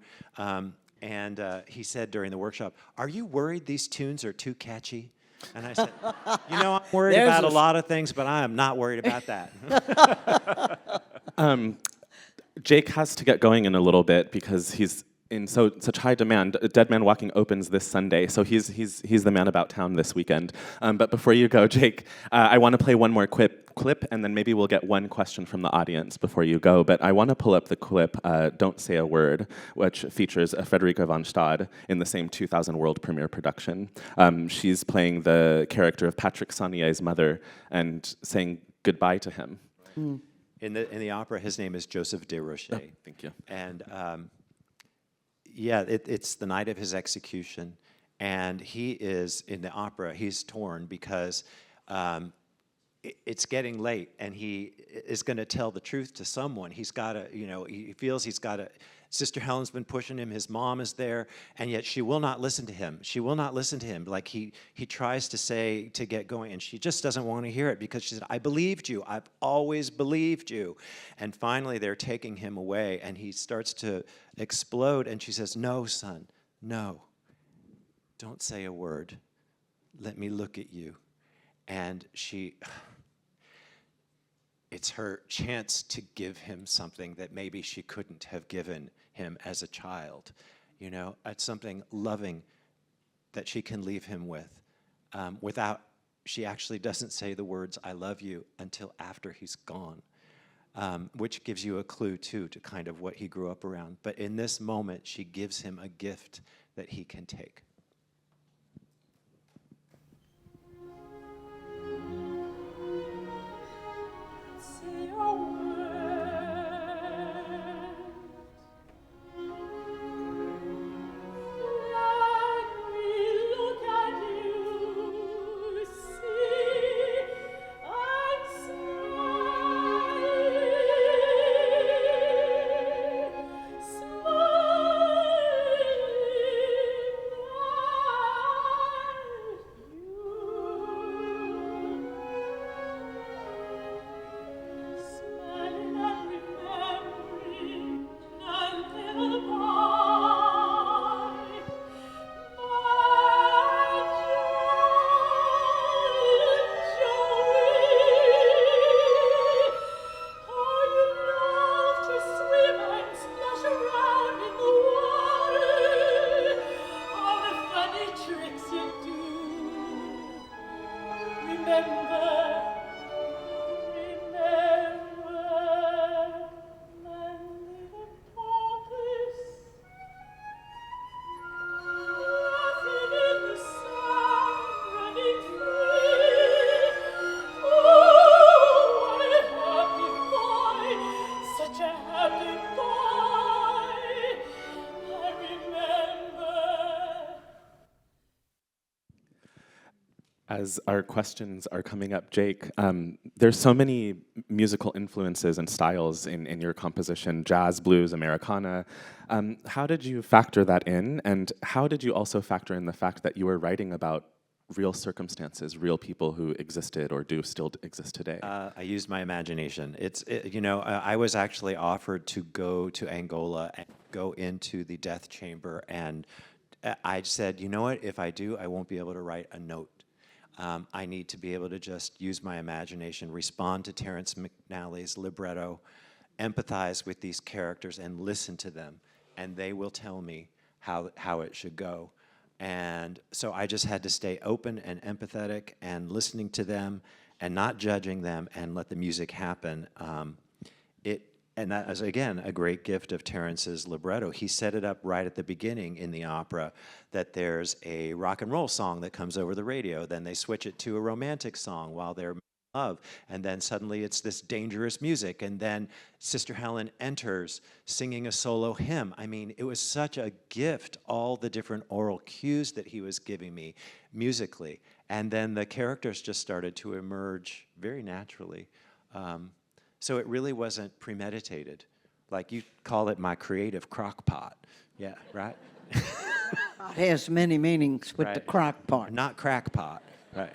And he said during the workshop, "Are you worried these tunes are too catchy?" And I said, I'm worried about a lot of things, but I am not worried about that. Jake has to get going in a little bit because he's in such high demand. Dead Man Walking opens this Sunday, so he's the man about town this weekend. But before you go, Jake, I want to play one more clip, and then maybe we'll get one question from the audience before you go. But I want to pull up the clip, Don't Say a Word, which features Frederica von Stade in the same 2000 world premiere production. She's playing the character of Patrick Saunier's mother and saying goodbye to him. In the opera, his name is Joseph Desrochers. Oh, thank you. And it's the night of his execution, and he is, in the opera, he's torn because it's getting late, and he is going to tell the truth to someone. He's got to, he feels he's got to. Sister Helen's been pushing him, his mom is there, and yet she will not listen to him. She will not listen to him. Like he tries to get going, and she just doesn't want to hear it because she said, I believed you. I've always believed you. And finally, they're taking him away, and he starts to explode, and she says, no, son, no. Don't say a word. Let me look at you. And it's her chance to give him something that maybe she couldn't have given him as a child. It's something loving that she can leave him with without, she actually doesn't say the words, I love you, until after he's gone, which gives you a clue, too, to kind of what he grew up around. But in this moment, she gives him a gift that he can take. Say a word. Let me look at you. See, I'm smiling and remembering a little boy. How you love to swim and splash around in the water. All the funny tricks you do. Remember, my little tortoise. Laughing in the sun, running free. Oh, what a happy boy, such a happy boy. I remember. As our questions are coming up, Jake, there's so many musical influences and styles in your composition, jazz, blues, Americana. How did you factor that in, and how did you also factor in the fact that you were writing about real circumstances, real people who existed or do still exist today? I used my imagination. I was actually offered to go to Angola and go into the death chamber, and I said, you know what, if I do, I won't be able to write a note. I need to be able to just use my imagination, respond to Terrence McNally's libretto, empathize with these characters, and listen to them, and they will tell me how it should go. And so I just had to stay open and empathetic and listening to them and not judging them and let the music happen. And that is, again, a great gift of Terrence's libretto. He set it up right at the beginning in the opera that there's a rock and roll song that comes over the radio. Then they switch it to a romantic song while they're in love. And then suddenly it's this dangerous music. And then Sister Helen enters singing a solo hymn. I mean, it was such a gift, all the different oral cues that he was giving me musically. And then the characters just started to emerge very naturally. So it really wasn't premeditated. Like you call it my creative crock pot. Yeah, right? It has many meanings with the Right. crock part. Not crackpot. Right.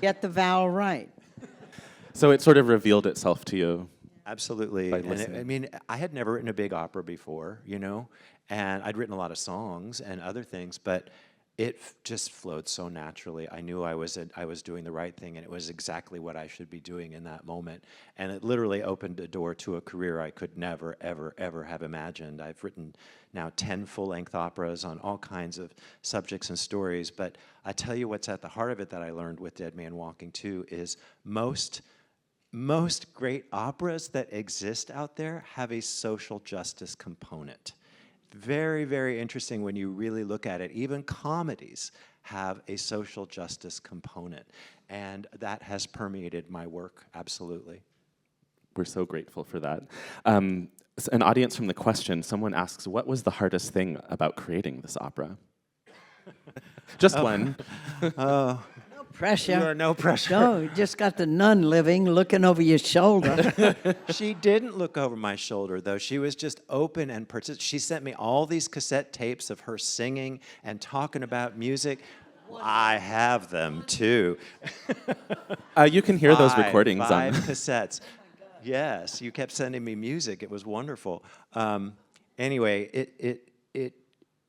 Get the vowel right. So it sort of revealed itself to you. Absolutely. By And listening. I had never written a big opera before, and I'd written a lot of songs and other things, but it just flowed so naturally. I knew I was doing the right thing, and it was exactly what I should be doing in that moment. And it literally opened a door to a career I could never, ever, ever have imagined. I've written now 10 full-length operas on all kinds of subjects and stories, but I tell you what's at the heart of it that I learned with Dead Man Walking 2 is most great operas that exist out there have a social justice component. Very, very interesting when you really look at it. Even comedies have a social justice component, and that has permeated my work, absolutely. We're so grateful for that. An audience from the question, someone asks, what was the hardest thing about creating this opera? Just one. Pressure. You are no pressure. No, you just got the nun living, looking over your shoulder. She didn't look over my shoulder, though. She was just open and she sent me all these cassette tapes of her singing and talking about music. I have them, too. You can hear those recordings Five on... cassettes. Yes, you kept sending me music. It was wonderful. Anyway,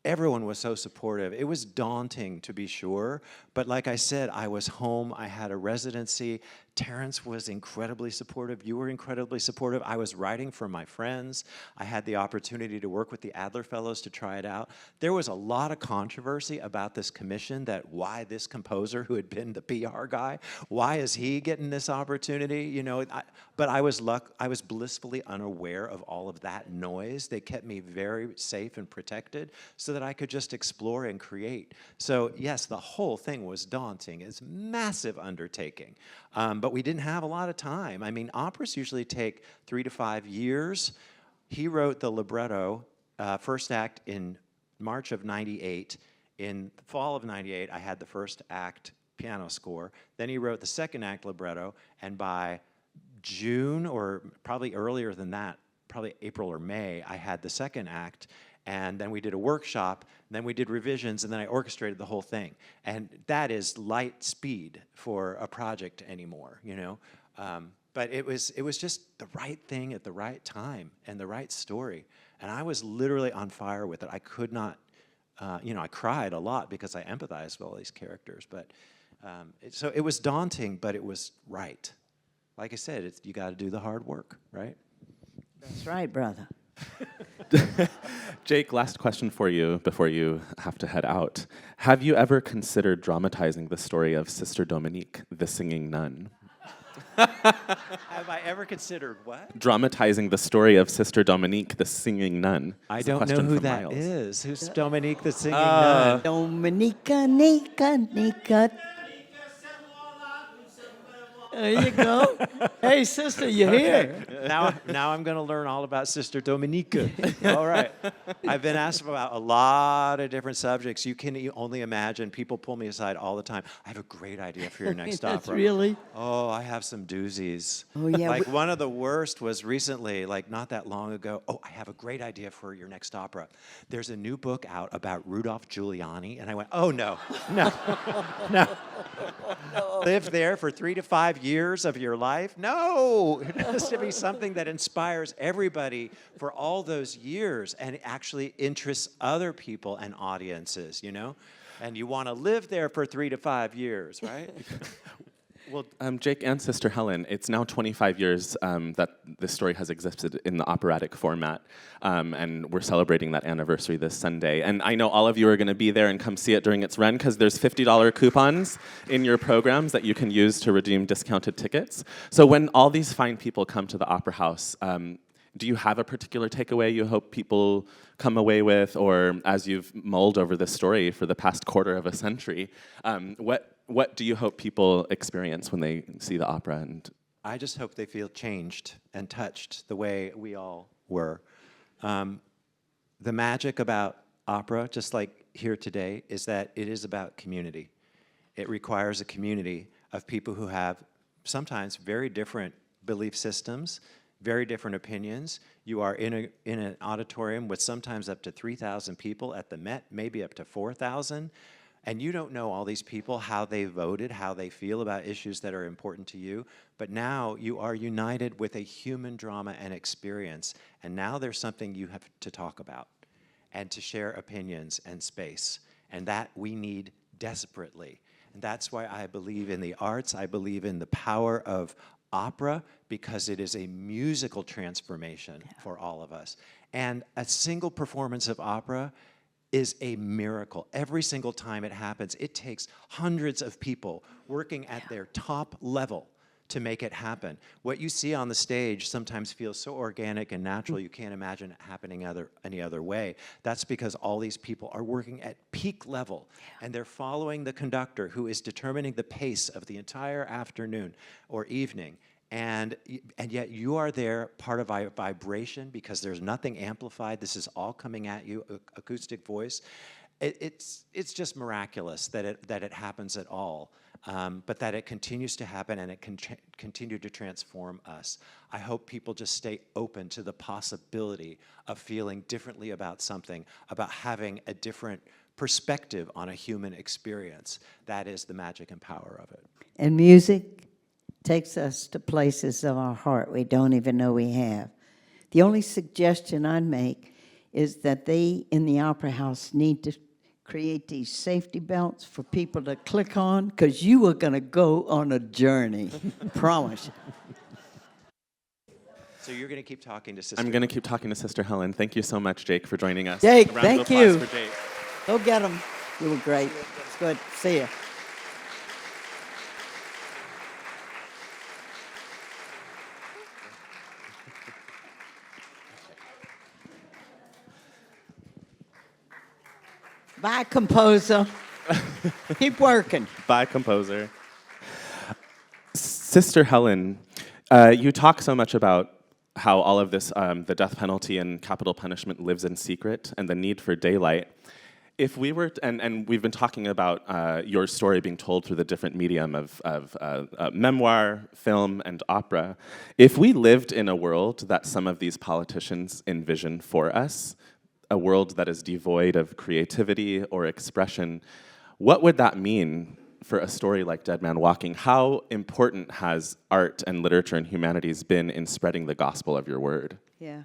everyone was so supportive. It was daunting, to be sure, but like I said, I was home. I had a residency. Terrence was incredibly supportive. You were incredibly supportive. I was writing for my friends. I had the opportunity to work with the Adler Fellows to try it out. There was a lot of controversy about this commission, that why this composer who had been the PR guy, why is he getting this opportunity? But I was blissfully unaware of all of that noise. They kept me very safe and protected so that I could just explore and create. So yes, the whole thing was daunting. It's a massive undertaking. But we didn't have a lot of time. I mean, operas usually take 3 to 5 years. He wrote the libretto, first act in March of '98. In the fall of '98, I had the first act piano score. Then he wrote the second act libretto, and by June, or probably earlier than that, probably April or May, I had the second act. And then we did a workshop, and then we did revisions, and then I orchestrated the whole thing. And that is light speed for a project anymore, But it was just the right thing at the right time and the right story. And I was literally on fire with it. I could not, I cried a lot because I empathized with all these characters. But so it was daunting, but it was right. Like I said, you got to do the hard work, right? That's right, brother. Jake, last question for you before you have to head out. Have you ever considered dramatizing the story of Sister Dominique, the singing nun? Have I ever considered what? Dramatizing the story of Sister Dominique, the singing nun. I It's a don't know question who from that Miles. is. Who's Dominique the singing nun? Dominica, Nika, Nika. There you go. Hey, sister, you here? Now I'm going to learn all about Sister Dominica. All right. I've been asked about a lot of different subjects. You can only imagine. People pull me aside all the time. I have a great idea for your next That's opera. really? Oh, I have some doozies. Oh, yeah, Like one of the worst was recently, like not that long ago. Oh, I have a great idea for your next opera. There's a new book out about Rudolph Giuliani. And I went, oh, no. No. Live there for 3 to 5 years of your life? No, it has to be something that inspires everybody for all those years and actually interests other people and audiences, you know? And you want to live there for 3 to 5 years, right? Well, Jake and Sister Helen, it's now 25 years that this story has existed in the operatic format, and we're celebrating that anniversary this Sunday. And I know all of you are going to be there and come see it during its run, because there's $50 coupons in your programs that you can use to redeem discounted tickets. So when all these fine people come to the Opera House, do you have a particular takeaway you hope people come away with, or as you've mulled over this story for the past quarter of a century, what do you hope people experience when they see the opera? And I just hope they feel changed and touched the way we all were. The magic about opera, just like here today, is that it is about community. It requires a community of people who have sometimes very different belief systems, very different opinions. You are in an auditorium with sometimes up to 3,000 people at the Met, maybe up to 4,000. And you don't know all these people, how they voted, how they feel about issues that are important to you. But now you are united with a human drama and experience. And now there's something you have to talk about and to share opinions and space. And that we need desperately. And that's why I believe in the arts. I believe in the power of opera, because it is a musical transformation for all of us. And a single performance of opera is a miracle. Every single time it happens, it takes hundreds of people working at their top level to make it happen. What you see on the stage sometimes feels so organic and natural, you can't imagine it happening any other way. That's because all these people are working at peak level, and they're following the conductor, who is determining the pace of the entire afternoon or evening. And yet you are there, part of a vibration, because there's nothing amplified. This is all coming at you, acoustic voice. It's just miraculous that it happens at all, but that it continues to happen, and it can continue to transform us. I hope people just stay open to the possibility of feeling differently about something, about having a different perspective on a human experience. That is the magic and power of it. And music takes us to places of our heart we don't even know we have. The only suggestion I'd make is that they, in the Opera House, need to create these safety belts for people to click on, because you are going to go on a journey. Promise you. So you're going to keep talking to Sister. I'm going to keep talking to Sister Helen. Thank you so much, Jake, for joining us. Jake, A round of thank applause you. for Jake. Go get them. You were great. It's good. See you. Bye, composer. Keep working. Bye, composer. Sister Helen, you talk so much about how all of this, the death penalty and capital punishment, lives in secret, and the need for daylight. If we were, and we've been talking about your story being told through the different medium of memoir, film, and opera. If we lived in a world that some of these politicians envision for us, a world that is devoid of creativity or expression, what would that mean for a story like Dead Man Walking? How important has art and literature and humanities been in spreading the gospel of your word? Yeah.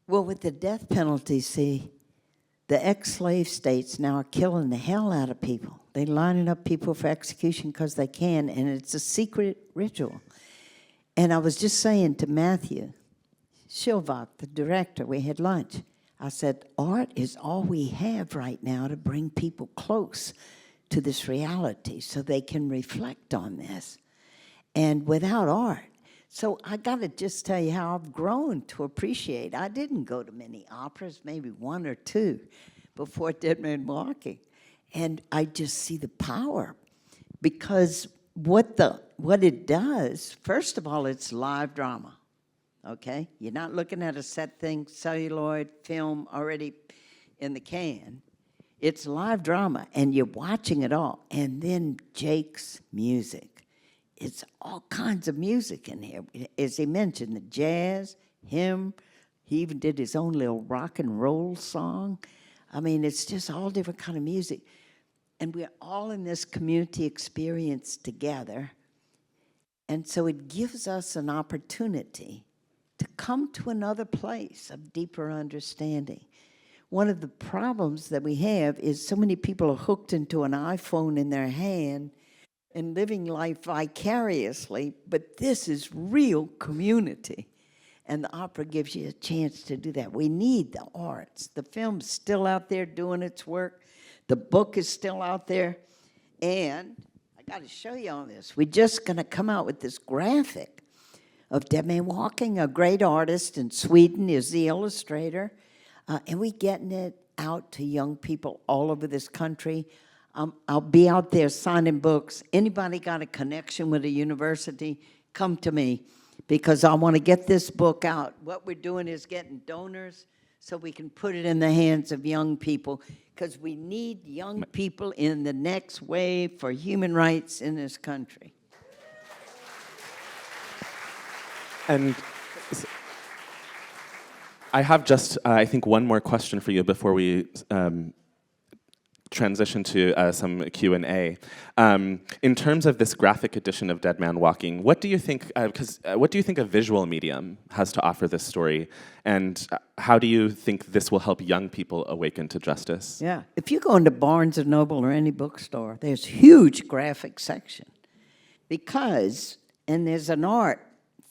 Well, with the death penalty, see, the ex-slave states now are killing the hell out of people. They're lining up people for execution because they can, and it's a secret ritual. And I was just saying to Matthew Shilvak, the director, we had lunch. I said, art is all we have right now to bring people close to this reality so they can reflect on this. And without art, so I got to just tell you how I've grown to appreciate. I didn't go to many operas, maybe one or two, before Dead Man Walking. And I just see the power, because what it does, first of all, it's live drama, okay? You're not looking at a set thing, celluloid film already in the can. It's live drama, and you're watching it all. And then Jake's music. It's all kinds of music in here. As he mentioned, the jazz, him, he even did his own little rock and roll song. I mean, it's just all different kind of music. And we're all in this community experience together. And so it gives us an opportunity to come to another place of deeper understanding. One of the problems that we have is so many people are hooked into an iPhone in their hand and living life vicariously, but this is real community. And the opera gives you a chance to do that. We need the arts. The film's still out there doing its work. The book is still out there. And I got to show you all this. We're just going to come out with this graphic of Dead Man Walking, a great artist in Sweden, is the illustrator. And we're getting it out to young people all over this country. I'll be out there signing books. Anybody got a connection with a university, come to me, because I want to get this book out. What we're doing is getting donors so we can put it in the hands of young people, because we need young people in the next wave for human rights in this country. And I have just, I think, one more question for you before we transition to some Q&A. In terms of this graphic edition of Dead Man Walking, what do you think, what do you think a visual medium has to offer this story? And how do you think this will help young people awaken to justice? Yeah, if you go into Barnes & Noble or any bookstore, there's huge graphic section. Because, and there's an art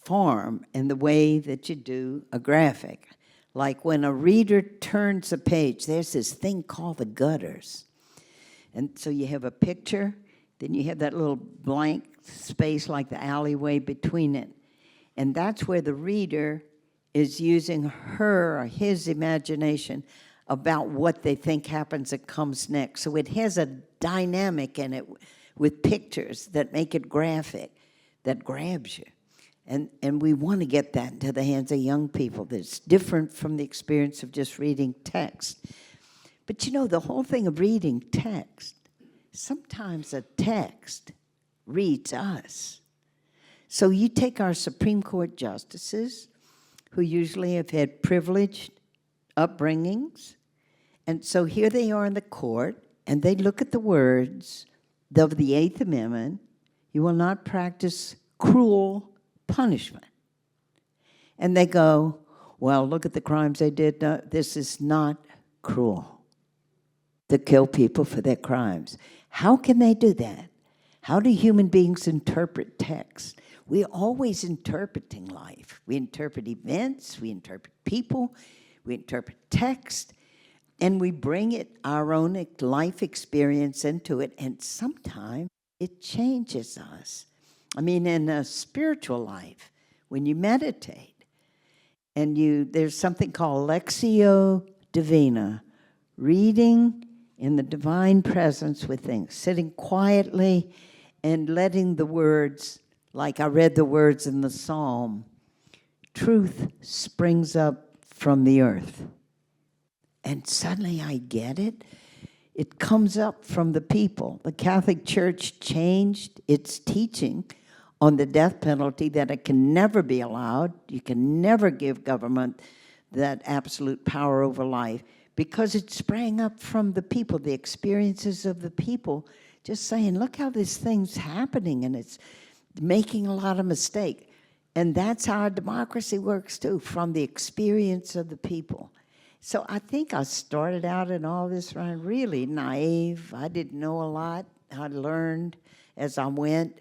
form in the way that you do a graphic. Like when a reader turns a page, there's this thing called the gutters. And so you have a picture, then you have that little blank space like the alleyway between it. And that's where the reader is using her or his imagination about what they think happens that comes next. So it has a dynamic in it with pictures that make it graphic, that grabs you. And we want to get that into the hands of young people. That's different from the experience of just reading text. But you know, the whole thing of reading text, sometimes a text reads us. So you take our Supreme Court justices, who usually have had privileged upbringings, and so here they are in the court, and they look at the words of the Eighth Amendment: you will not practice cruel punishment. And they go, well, look at the crimes they did. No, this is not cruel to kill people for their crimes. How can they do that? How do human beings interpret text? We're always interpreting life. We interpret events, we interpret people, we interpret text, and we bring it, our own life experience into it, and sometimes it changes us. I mean, in a spiritual life, when you meditate, and there's something called Lectio Divina, reading in the divine presence with things, sitting quietly and letting the words, like I read the words in the Psalm, truth springs up from the earth. And suddenly I get it. It comes up from the people. The Catholic Church changed its teaching on the death penalty, that it can never be allowed. You can never give government that absolute power over life, because it sprang up from the people, the experiences of the people, just saying, look how this thing's happening, and it's making a lot of mistake. And that's how our democracy works too, from the experience of the people. So I think I started out in all this really naive. I didn't know a lot. I learned as I went.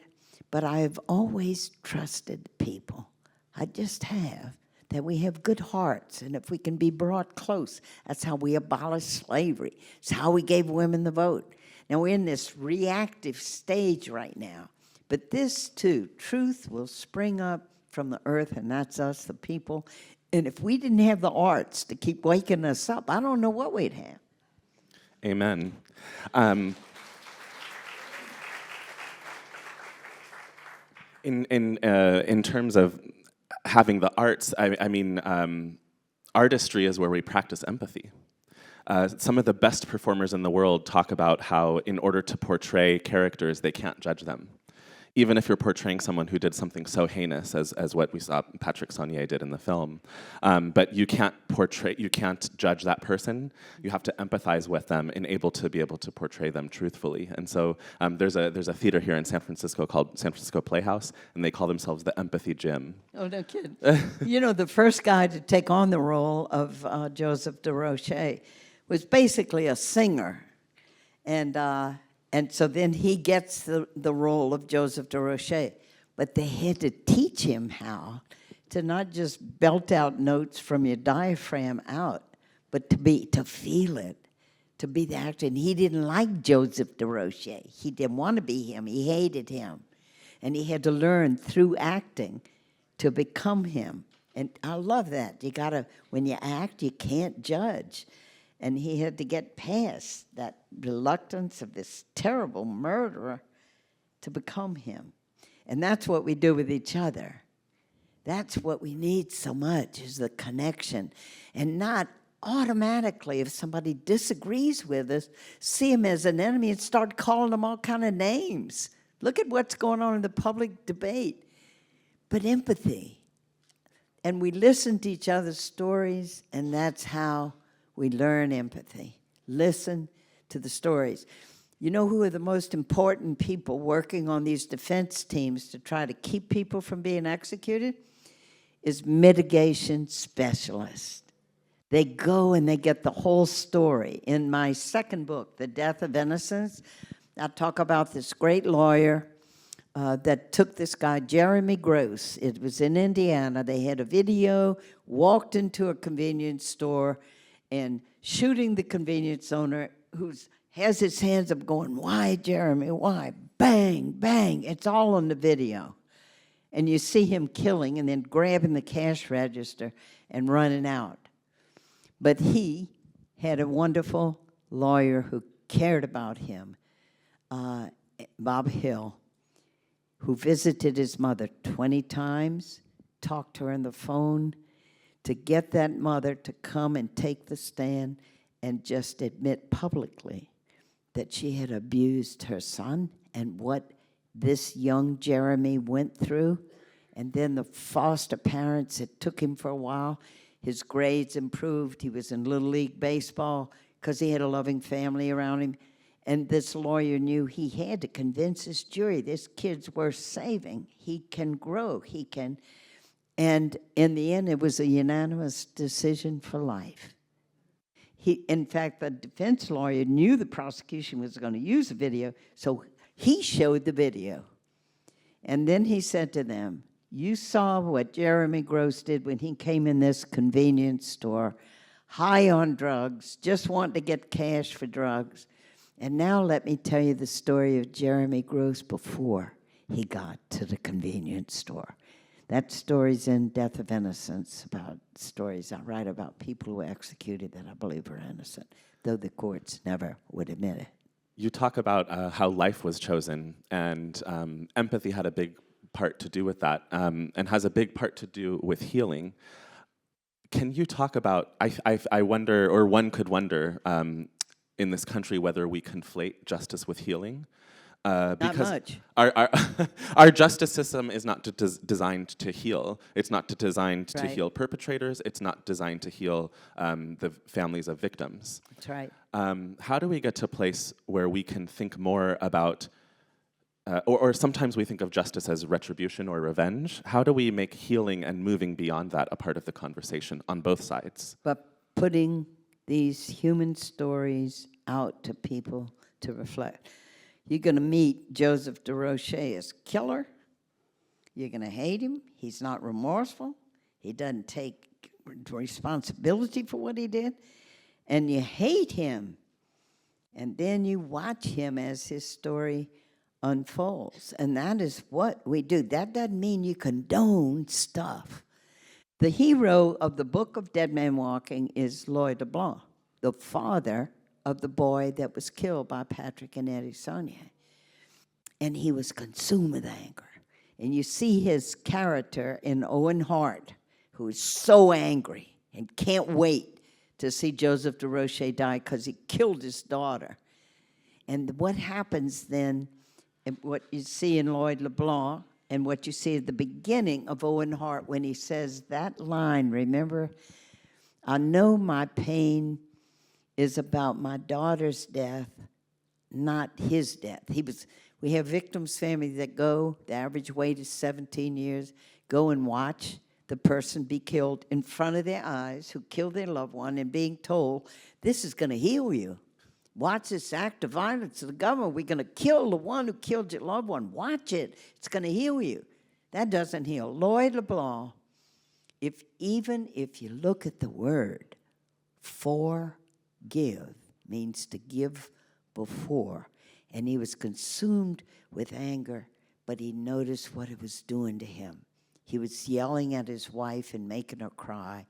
But I've always trusted people. I just have, that we have good hearts. And if we can be brought close, that's how we abolished slavery. It's how we gave women the vote. Now we're in this reactive stage right now. But this too, truth will spring up from the earth, and that's us, the people. And if we didn't have the arts to keep waking us up, I don't know what we'd have. In terms of having the arts, I mean, artistry is where we practice empathy. Some of the best performers in the world talk about how, in order to portray characters, they can't judge them. Even if you're portraying someone who did something so heinous as what we saw Patrick Saunier did in the film. But you can't judge that person. You have to empathize with them and be able to portray them truthfully. And so there's a theater here in San Francisco called San Francisco Playhouse, and they call themselves the Empathy Gym. Oh, no kidding. You know, the first guy to take on the role of Joseph DeRoche was basically a singer. And so then he gets the role of Joseph DeRoche. But they had to teach him how to not just belt out notes from your diaphragm out, but to feel it, to be the actor. And he didn't like Joseph DeRoche. He didn't want to be him. He hated him. And he had to learn through acting to become him. And I love that. When you act, you can't judge. And he had to get past that reluctance of this terrible murderer to become him. And that's what we do with each other. That's what we need so much, is the connection. And not automatically, if somebody disagrees with us, see him as an enemy and start calling them all kind of names. Look at what's going on in the public debate. But empathy. And we listen to each other's stories, and that's how we learn empathy. Listen to the stories. You know who are the most important people working on these defense teams to try to keep people from being executed? Is mitigation specialists. They go and they get the whole story. In my second book, The Death of Innocence, I talk about this great lawyer that took this guy, Jeremy Gross. It was in Indiana. They had a video, walked into a convenience store, and shooting the convenience owner who has his hands up going, "Why, Jeremy, why?" Bang, bang. It's all on the video. And you see him killing and then grabbing the cash register and running out. But he had a wonderful lawyer who cared about him, Bob Hill, who visited his mother 20 times, talked to her on the phone, to get that mother to come and take the stand and just admit publicly that she had abused her son and what this young Jeremy went through. And then the foster parents, it took him for a while. His grades improved. He was in Little League Baseball because he had a loving family around him. And this lawyer knew he had to convince his jury, this kid's worth saving. He can grow. He can. And in the end, it was a unanimous decision for life. In fact, the defense lawyer knew the prosecution was going to use the video, so he showed the video. And then he said to them, "You saw what Jeremy Gross did when he came in this convenience store, high on drugs, just wanting to get cash for drugs. And now let me tell you the story of Jeremy Gross before he got to the convenience store." That story's in Death of Innocence, about stories I write about people who were executed that I believe are innocent, though the courts never would admit it. You talk about how life was chosen, and empathy had a big part to do with that, and has a big part to do with healing. Can you talk about, I wonder, or one could wonder, in this country whether we conflate justice with healing? Because not much. Our justice system is not designed to heal. It's not designed to heal perpetrators. It's not designed to heal the families of victims. That's right. How do we get to a place where we can think more about, or sometimes we think of justice as retribution or revenge. How do we make healing and moving beyond that a part of the conversation on both sides? But putting these human stories out to people to reflect. You're going to meet Joseph DeRoche as killer. You're going to hate him. He's not remorseful. He doesn't take responsibility for what he did. And you hate him. And then you watch him as his story unfolds. And that is what we do. That doesn't mean you condone stuff. The hero of the Book of Dead Men Walking is Lloyd LeBlanc, the father of the boy that was killed by Patrick and Eddie Saunier. And he was consumed with anger. And you see his character in Owen Hart, who is so angry and can't wait to see Joseph de Rocher die because he killed his daughter. And what happens then, and what you see in Lloyd LeBlanc, and what you see at the beginning of Owen Hart when he says that line, remember, I know my pain is about my daughter's death, not his death. We have victims' families that go, the average wait is 17 years, go and watch the person be killed in front of their eyes who killed their loved one and being told, this is going to heal you. Watch this act of violence of the government. We're going to kill the one who killed your loved one. Watch it. It's going to heal you. That doesn't heal. Lloyd LeBlanc, even if you look at the word, forgive means to give before. And he was consumed with anger, but he noticed what it was doing to him. He was yelling at his wife and making her cry,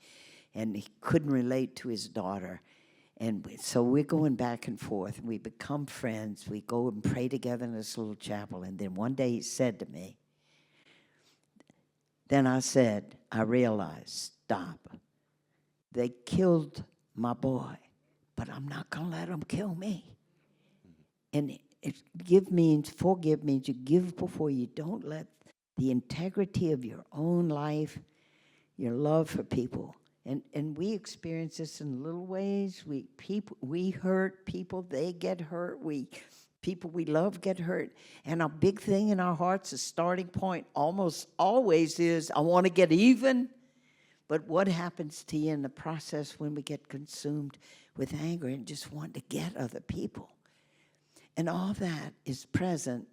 and he couldn't relate to his daughter. And so we're going back and forth, and we become friends. We go and pray together in this little chapel. And then one day he said to me, then I realized, stop. They killed my boy, but I'm not going to let them kill me. And forgive means you give before. You don't let the integrity of your own life, your love for people. And we experience this in little ways. We hurt people, they get hurt. People we love get hurt. And a big thing in our hearts, the starting point almost always is, I want to get even. But what happens to you in the process when we get consumed with anger and just want to get other people? And all that is present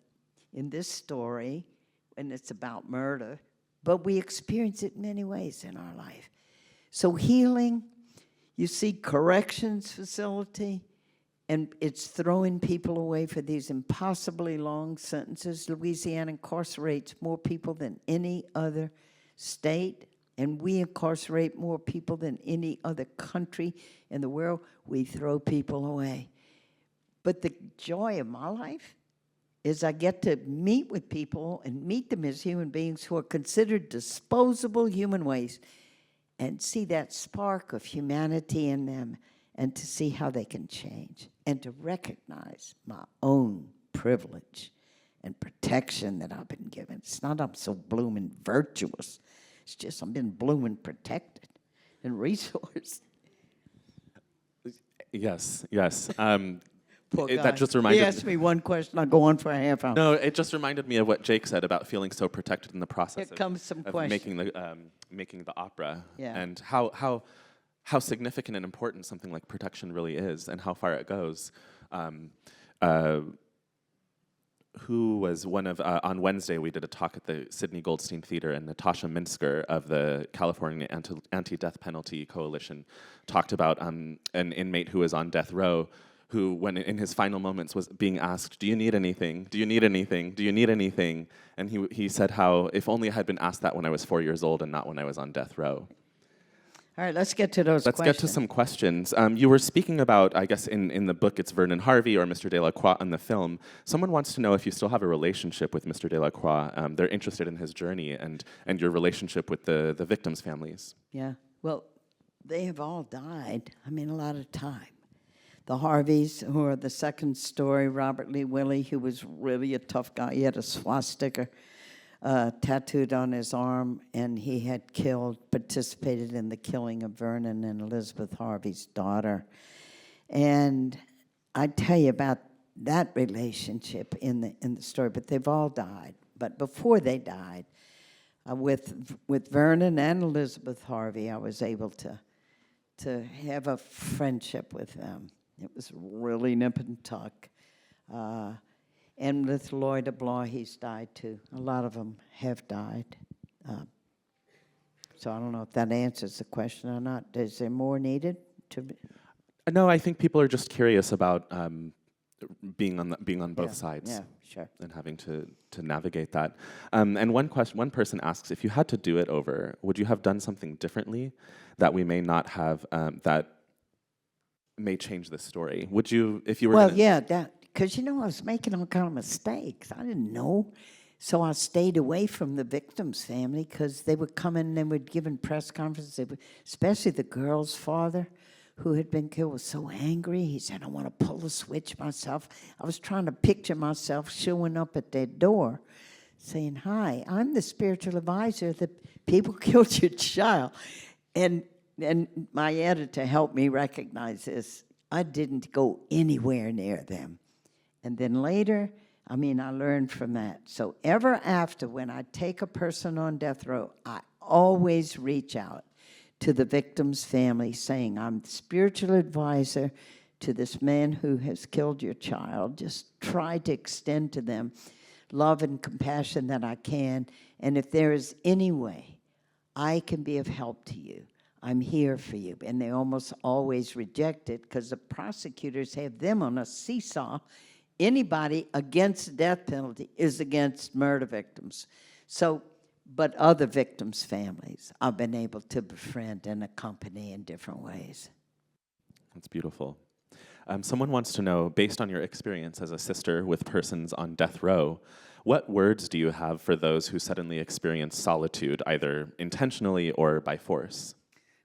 in this story, and it's about murder, but we experience it in many ways in our life. So healing, you see corrections facility, and it's throwing people away for these impossibly long sentences. Louisiana incarcerates more people than any other state, and we incarcerate more people than any other country in the world. We throw people away. But the joy of my life is I get to meet with people and meet them as human beings who are considered disposable human waste and see that spark of humanity in them and to see how they can change and to recognize my own privilege and protection that I've been given. It's not I'm so blooming virtuous. It's just I've been blooming protected and resourced. Yes. Poor guy. That just reminded He asked me one question, I'll go on for a half hour. No, it just reminded me of what Jake said about feeling so protected in the process Here comes some of questions. making the opera, Yeah. and how significant and important something like protection really is, and how far it goes. Who was one of on Wednesday we did a talk at the Sidney Goldstein Theater, and Natasha Minsker of the California Anti-Death Penalty Coalition talked about an inmate who was on death row, who, when in his final moments, was being asked, do you need anything? Do you need anything? Do you need anything? And he said how, if only I had been asked that when I was 4 years old and not when I was on death row. All right, let's get to those questions. Let's get to some questions. You were speaking about, I guess in the book, it's Vernon Harvey or Mr. Delacroix in the film. Someone wants to know if you still have a relationship with Mr. Delacroix. They're interested in his journey and your relationship with the victims' families. Yeah, well, they have all died, a lot of time. The Harveys, who are the second story, Robert Lee Willie, who was really a tough guy. He had a swastika tattooed on his arm, and he had participated in the killing of Vernon and Elizabeth Harvey's daughter. And I tell you about that relationship in the story, but they've all died. But before they died, with Vernon and Elizabeth Harvey, I was able to have a friendship with them. It was really nip and tuck. And with Lloyd LeBlanc, he's died too. A lot of them have died. So I don't know if that answers the question or not. Is there more needed? No, I think people are just curious about being on both sides. Yeah, sure. And having to navigate that. And one person asks, if you had to do it over, would you have done something differently that we may not have, that may change the story? Would you, if you were Well, yeah, because I was making all kind of mistakes. I didn't know So I stayed away from the victim's family because they would come in and they were giving press conferences. Especially the girl's father, who had been killed, was so angry. He said, I want to pull the switch myself. I was trying to picture myself showing up at their door saying, hi, I'm the spiritual advisor that people killed your child. And my editor helped me recognize this. I didn't go anywhere near them. And then later, I learned from that. So ever after, when I take a person on death row, I always reach out to the victim's family saying, I'm the spiritual advisor to this man who has killed your child. Just try to extend to them love and compassion that I can. And if there is any way I can be of help to you, I'm here for you. And they almost always reject it because the prosecutors have them on a seesaw. Anybody against the death penalty is against murder victims. So, but other victims' families I've been able to befriend and accompany in different ways. That's beautiful. Someone wants to know, based on your experience as a sister with persons on death row, what words do you have for those who suddenly experience solitude, either intentionally or by force?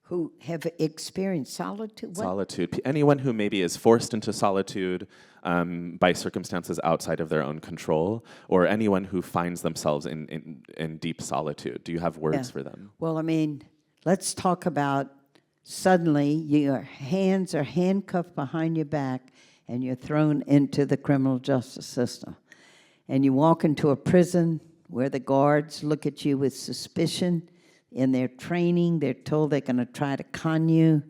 Who have experienced solitude? What? Solitude. Anyone who maybe is forced into solitude by circumstances outside of their own control, or anyone who finds themselves in deep solitude. Do you have words for them? Well, let's talk about suddenly your hands are handcuffed behind your back and you're thrown into the criminal justice system. And you walk into a prison where the guards look at you with suspicion. In their training, they're told they're going to try to con you.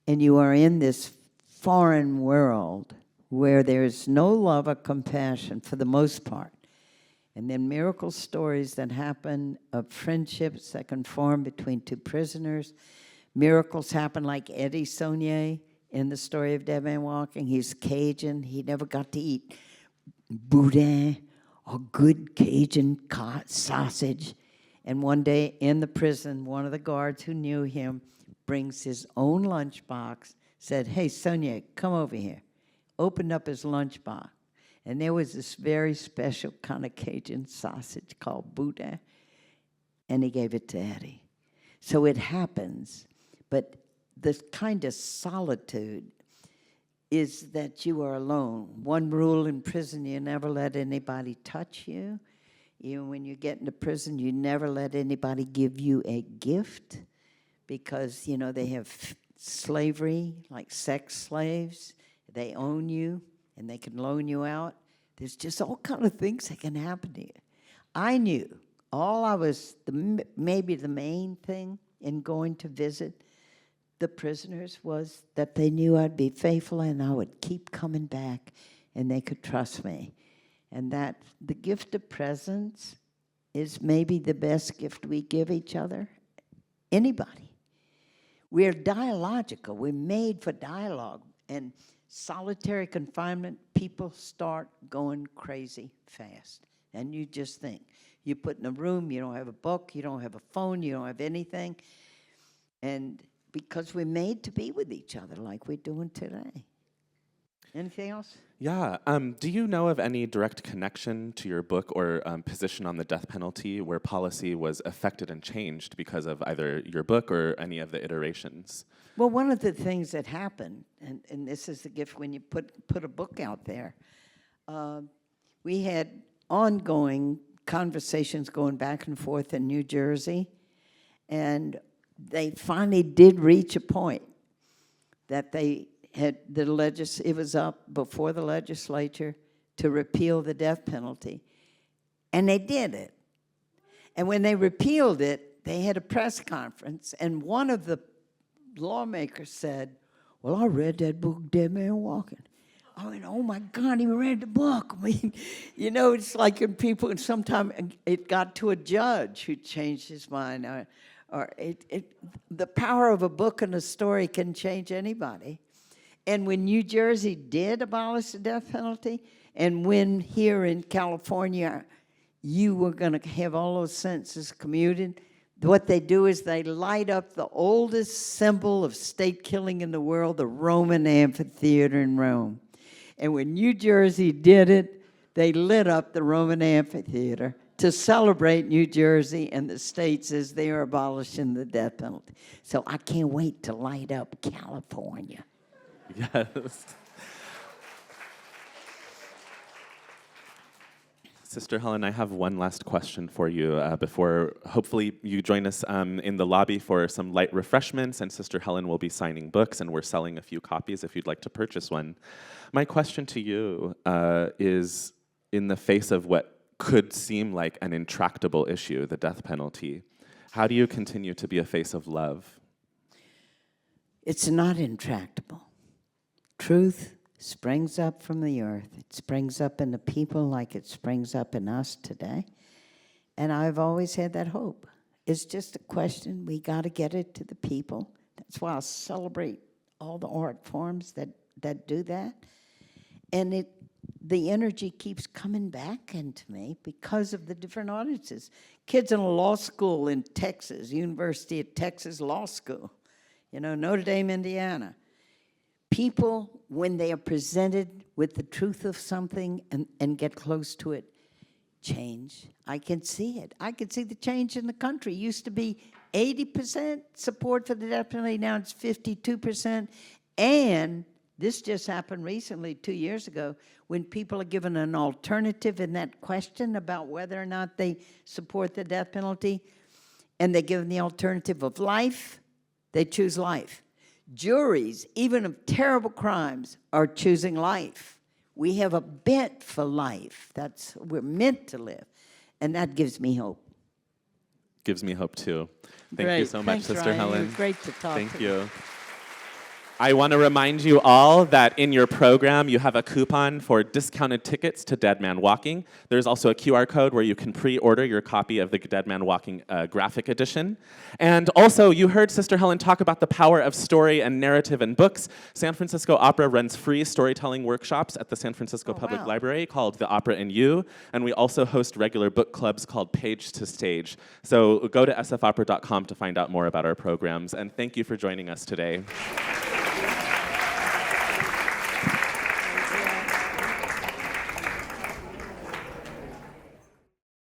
And you are in this foreign world where there's no love or compassion for the most part. And then miracle stories that happen of friendships that can form between two prisoners. Miracles happen like Eddie Saunier in the story of Dead Man Walking. He's Cajun. He never got to eat boudin or good Cajun sausage. And one day in the prison, one of the guards who knew him brings his own lunchbox, said, hey, Saunier, come over here. Opened up his lunchbox. And there was this very special kind of Cajun sausage called boudin. And he gave it to Eddie. So it happens. But this kind of solitude is that you are alone. One rule in prison, you never let anybody touch you. Even when you get into prison, you never let anybody give you a gift because, they have slavery, like sex slaves. They own you, and they can loan you out. There's just all kind of things that can happen to you. I knew maybe the main thing in going to visit the prisoners was that they knew I'd be faithful and I would keep coming back and they could trust me. And that the gift of presence is maybe the best gift we give each other, anybody. We're dialogical. We're made for dialogue. And solitary confinement, people start going crazy fast. And you just think, you put in a room, you don't have a book, you don't have a phone, you don't have anything. And because we're made to be with each other like we're doing today. Anything else? Yeah. Do you know of any direct connection to your book or position on the death penalty where policy was affected and changed because of either your book or any of the iterations? Well, one of the things that happened, and this is the gift when you put a book out there, we had ongoing conversations going back and forth in New Jersey, and they finally did reach a point that they had it was up before the legislature to repeal the death penalty, and they did it. And when they repealed it, they had a press conference, and one of the lawmakers said, well, I read that book, Dead Man Walking. I mean, oh my God, he read the book. I mean, it's like in people, and sometimes it got to a judge who changed his mind. The power of a book and a story can change anybody. And when New Jersey did abolish the death penalty, and when here in California you were going to have all those sentences commuted, what they do is they light up the oldest symbol of state killing in the world, the Roman amphitheater in Rome. And when New Jersey did it, they lit up the Roman amphitheater to celebrate New Jersey and the states as they are abolishing the death penalty. So I can't wait to light up California. Yes. Sister Helen, I have one last question for you before hopefully you join us in the lobby for some light refreshments, and Sister Helen will be signing books, and we're selling a few copies if you'd like to purchase one. My question to you is, in the face of what could seem like an intractable issue, the death penalty, how do you continue to be a face of love? It's not intractable. Truth springs up from the earth. It springs up in the people like it springs up in us today. And I've always had that hope. It's just a question. We got to get it to the people. That's why I celebrate all the art forms that do that. And the energy keeps coming back into me because of the different audiences. Kids in a law school in Texas, University of Texas Law School, Notre Dame, Indiana. People, when they are presented with the truth of something and get close to it, change. I can see it. I can see the change in the country. It used to be 80% support for the death penalty. Now it's 52%. And this just happened recently, 2 years ago, when people are given an alternative in that question about whether or not they support the death penalty, and they're given the alternative of life, they choose life. Juries, even of terrible crimes, are choosing life. We have a bent for life. We're meant to live. And that gives me hope. Gives me hope too. Thank Great. you so much, Thanks, Sister Ryan. Helen. It was great to talk Thank to you. I want to remind you all that in your program you have a coupon for discounted tickets to Dead Man Walking. There's also a QR code where you can pre-order your copy of the Dead Man Walking graphic edition. And also, you heard Sister Helen talk about the power of story and narrative in books. San Francisco Opera runs free storytelling workshops at the San Francisco Public Library called The Opera in You. And we also host regular book clubs called Page to Stage. So go to sfopera.com to find out more about our programs. And thank you for joining us today.